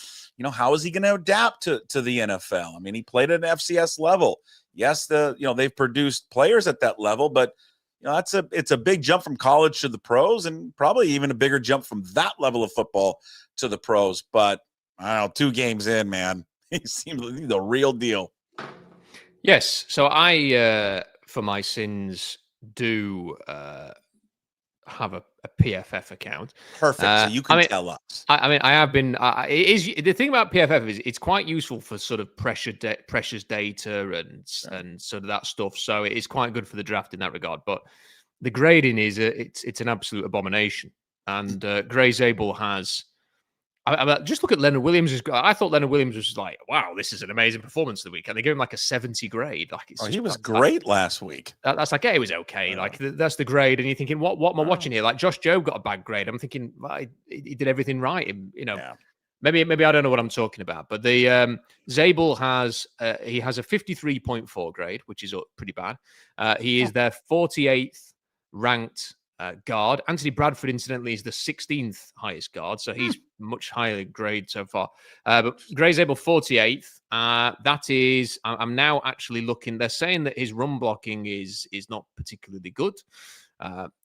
how is he going to adapt to the NFL? I mean, he played at an FCS level. Yes, they've produced players at that level, but it's a big jump from college to the pros, and probably even a bigger jump from that level of football to the pros. But I don't know, 2 games in, man, he seems like the real deal. Yes. So I, for my sins, do have a PFF account. Perfect. So you can tell us. I have been. It is the thing about PFF is it's quite useful for sort of pressures data and sort of that stuff. So it is quite good for the draft in that regard. But the grading is it's an absolute abomination. And Gray Zabel has. Just look at Leonard Williams. I thought Leonard Williams was like, wow, this is an amazing performance of the week. And they gave him like a 70 grade. Like, he was great last week. That's like, yeah, it was okay. Like, that's the grade. And you're thinking, what am I watching here? Like, Josh Jobe got a bad grade. I'm thinking, well, he did everything right. Maybe I don't know what I'm talking about. But the Zabel has a 53.4 grade, which is pretty bad. He is their 48th ranked guard. Anthony Bradford, incidentally, is the 16th highest guard, so he's much higher grade so far. But Gray Zabel 48th. That is, I'm now actually looking. They're saying that his run blocking is not particularly good.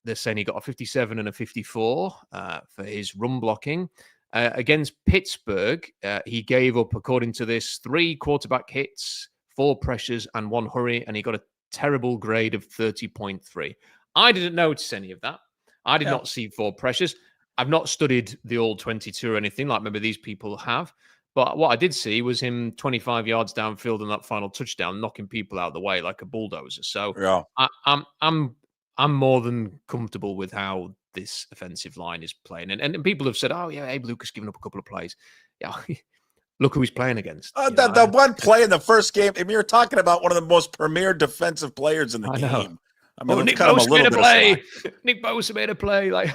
They're saying he got a 57 and a 54 for his run blocking. Against Pittsburgh, he gave up, according to this, 3 quarterback hits, 4 pressures, and 1 hurry, and he got a terrible grade of 30.3. I didn't notice any of that. I did not see 4 pressures. I've not studied the all 22 or anything like maybe these people have. But what I did see was him 25 yards downfield on that final touchdown, knocking people out of the way like a bulldozer. So I'm more than comfortable with how this offensive line is playing. And people have said, oh, yeah, Abe Lucas giving up a couple of plays. Yeah, look who he's playing against. The one play in the first game, I mean, you're talking about one of the most premier defensive players in the game. I mean, Nick Bosa made a play. Nick Bosa made a play. Like,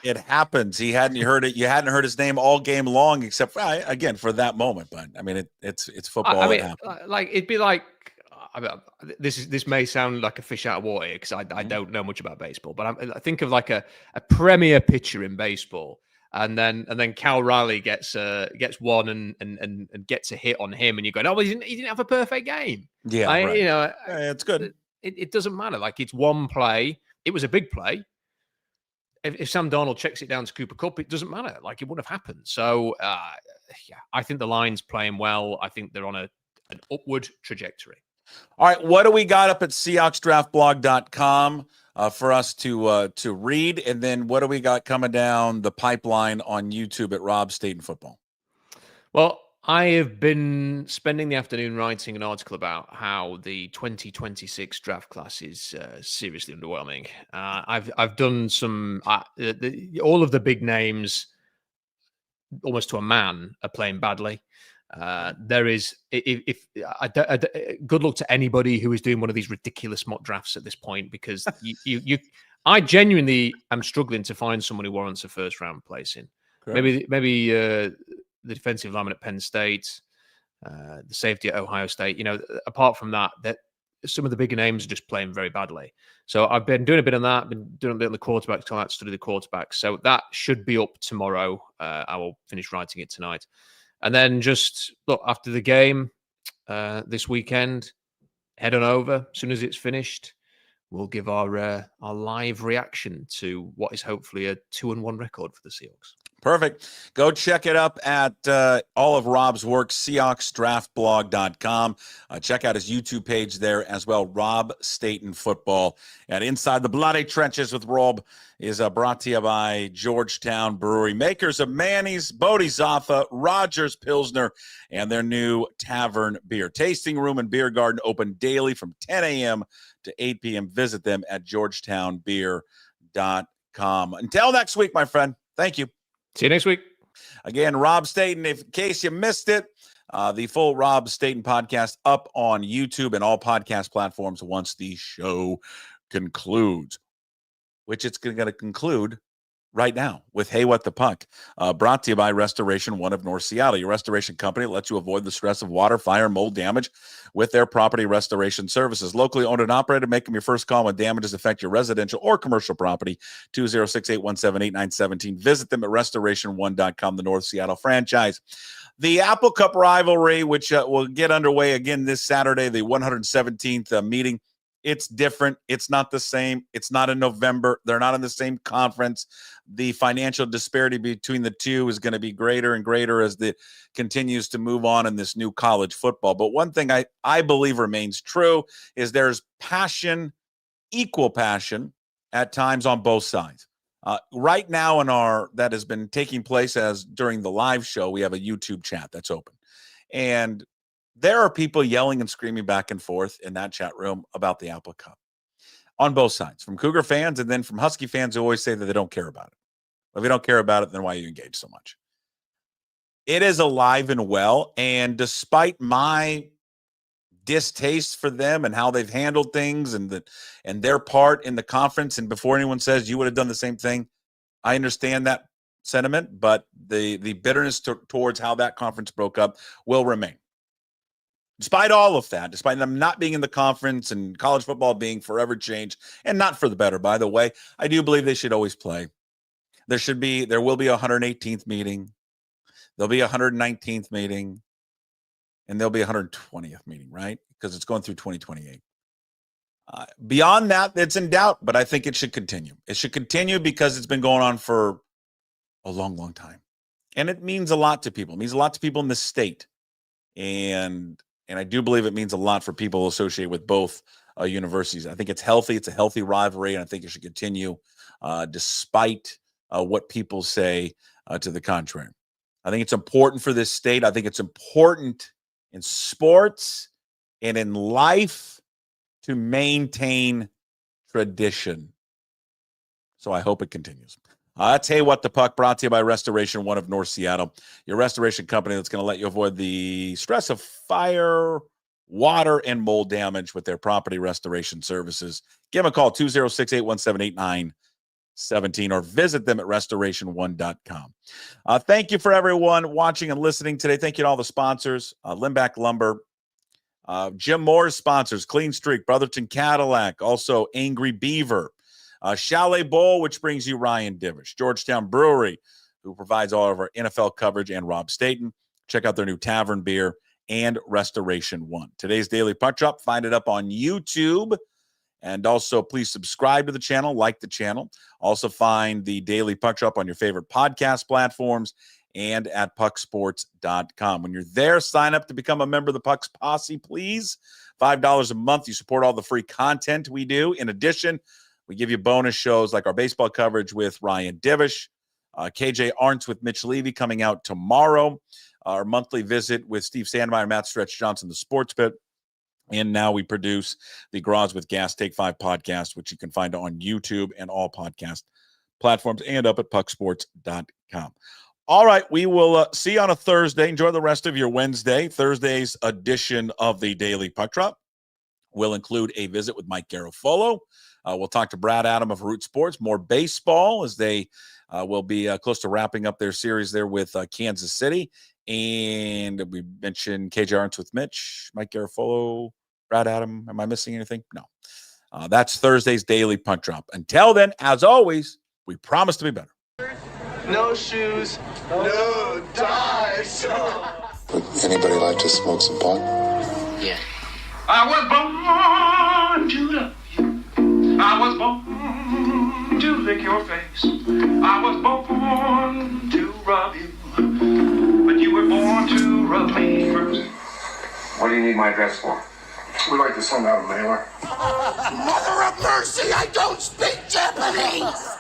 it happens. He hadn't heard it. You hadn't heard his name all game long, except again for that moment. But I mean, it's football. I mean, like it'd be like this may sound like a fish out of water because I don't know much about baseball, but I think of like a premier pitcher in baseball, and then Cal Riley gets one and gets a hit on him, and you're going, oh, well, he didn't have a perfect game. Yeah, right. It's good. It doesn't matter. Like, it's one play. It was a big play. If Sam Darnold checks it down to Cooper Kupp, it doesn't matter. Like, it wouldn't have happened. So, I think the line's playing well. I think they're on an upward trajectory. All right, what do we got up at SeahawksDraftBlog.com for us to read? And then what do we got coming down the pipeline on YouTube at Rob Staton Football? Well, I have been spending the afternoon writing an article about how the 2026 draft class is seriously underwhelming. I've done some all of the big names, almost to a man, are playing badly. There is good luck to anybody who is doing one of these ridiculous mock drafts at this point, because I genuinely am struggling to find someone who warrants a first round place in. Correct. Maybe the defensive lineman at Penn State, the safety at Ohio State. Apart from that, some of the bigger names are just playing very badly. So I've been doing a bit on that, been doing a bit on the quarterbacks, I like to study the quarterbacks. So that should be up tomorrow. I will finish writing it tonight. And then just look after the game this weekend, head on over. As soon as it's finished, we'll give our live reaction to what is hopefully a 2-1 record for the Seahawks. Perfect. Go check it up at all of Rob's work, SeahawksDraftBlog.com. Check out his YouTube page there as well, Rob Staton Football. And Inside the Bloody Trenches with Rob is brought to you by Georgetown Brewery, makers of Manny's, Bodhisattva, Rogers Pilsner, and their new Tavern Beer. Tasting room and beer garden open daily from 10 a.m. to 8 p.m. Visit them at georgetownbeer.com. Until next week, my friend, thank you. See you next week. Again, Rob Staton, in case you missed it, the full Rob Staton podcast up on YouTube and all podcast platforms once the show concludes, which it's going to conclude right now with Hey, What the Puck, brought to you by Restoration One of North Seattle, your restoration company that lets you avoid the stress of water, fire, mold damage with their property restoration services. Locally owned and operated. Make them your first call when damages affect your residential or commercial property. 206-817-8917. Visit them at restoration1.com, the North Seattle franchise. The Apple Cup rivalry, which will get underway again this Saturday, the 117th meeting It's different. It's not the same. It's not in November. They're not in the same conference. The financial disparity between the two is going to be greater and greater as it continues to move on in this new college football. But one thing I believe remains true is there's passion, equal passion at times on both sides. Right now that has been taking place as during the live show, we have a YouTube chat that's open. And there are people yelling and screaming back and forth in that chat room about the Apple Cup on both sides, from Cougar fans and then from Husky fans who always say that they don't care about it. If you don't care about it, then why are you engaged so much? It is alive and well. And despite my distaste for them and how they've handled things and their part in the conference, and before anyone says you would have done the same thing, I understand that sentiment, but the bitterness towards how that conference broke up will remain. Despite all of that, despite them not being in the conference and college football being forever changed, and not for the better, by the way, I do believe they should always play. There will be a 118th meeting. There'll be a 119th meeting. And there'll be a 120th meeting, right? Because it's going through 2028. Beyond that, it's in doubt, but I think it should continue. It should continue because it's been going on for a long, long time. And it means a lot to people. It means a lot to people in the state. And I do believe it means a lot for people associated with both universities. I think it's healthy. It's a healthy rivalry, and I think it should continue despite what people say to the contrary. I think it's important for this state. I think it's important in sports and in life to maintain tradition. So I hope it continues. That's Hey What the Puck, brought to you by Restoration One of North Seattle, your restoration company that's going to let you avoid the stress of fire, water, and mold damage with their property restoration services. Give them a call, 206-817-8917, or visit them at restoration1.com. Thank you for everyone watching and listening today. Thank you to all the sponsors, Limback Lumber, Jim Moore's sponsors, Clean Streak, Brotherton Cadillac, also Angry Beaver, Chalet Bowl, which brings you Ryan Divish, Georgetown Brewery, who provides all of our NFL coverage, and Rob Staton. Check out their new Tavern Beer and Restoration One. Today's Daily Puck Drop, find it up on YouTube. And also, please subscribe to the channel, like the channel. Also, find the Daily Puck Drop on your favorite podcast platforms and at pucksports.com. When you're there, sign up to become a member of the Pucks Posse, please. $5 a month. You support all the free content we do. In addition, we give you bonus shows like our baseball coverage with Ryan Divish, KJ Arntz with Mitch Levy coming out tomorrow, our monthly visit with Steve Sandmeyer, Matt Stretch Johnson, the Sports Pit. And now we produce the Graz with Gas Take 5 podcast, which you can find on YouTube and all podcast platforms and up at pucksports.com. All right, we will see you on a Thursday. Enjoy the rest of your Wednesday. Thursday's edition of the Daily Puck Drop will include a visit with Mike Garofolo. We'll talk to Brad Adam of Root Sports, more baseball as they will be close to wrapping up their series there with Kansas City. And we mentioned KJ Arntz with Mitch, Mike Garofolo, Brad Adam. Am I missing anything? No. That's Thursday's Daily Puck Drop. Until then, as always, we promise to be better. No shoes, no dice. Would anybody like to smoke some pot? Yeah. I was born to love you. I was born to lick your face. I was born to rub you. But you were born to rub me first. What do you need my address for? We'd like to send out a mailer. Mother of mercy, I don't speak Japanese!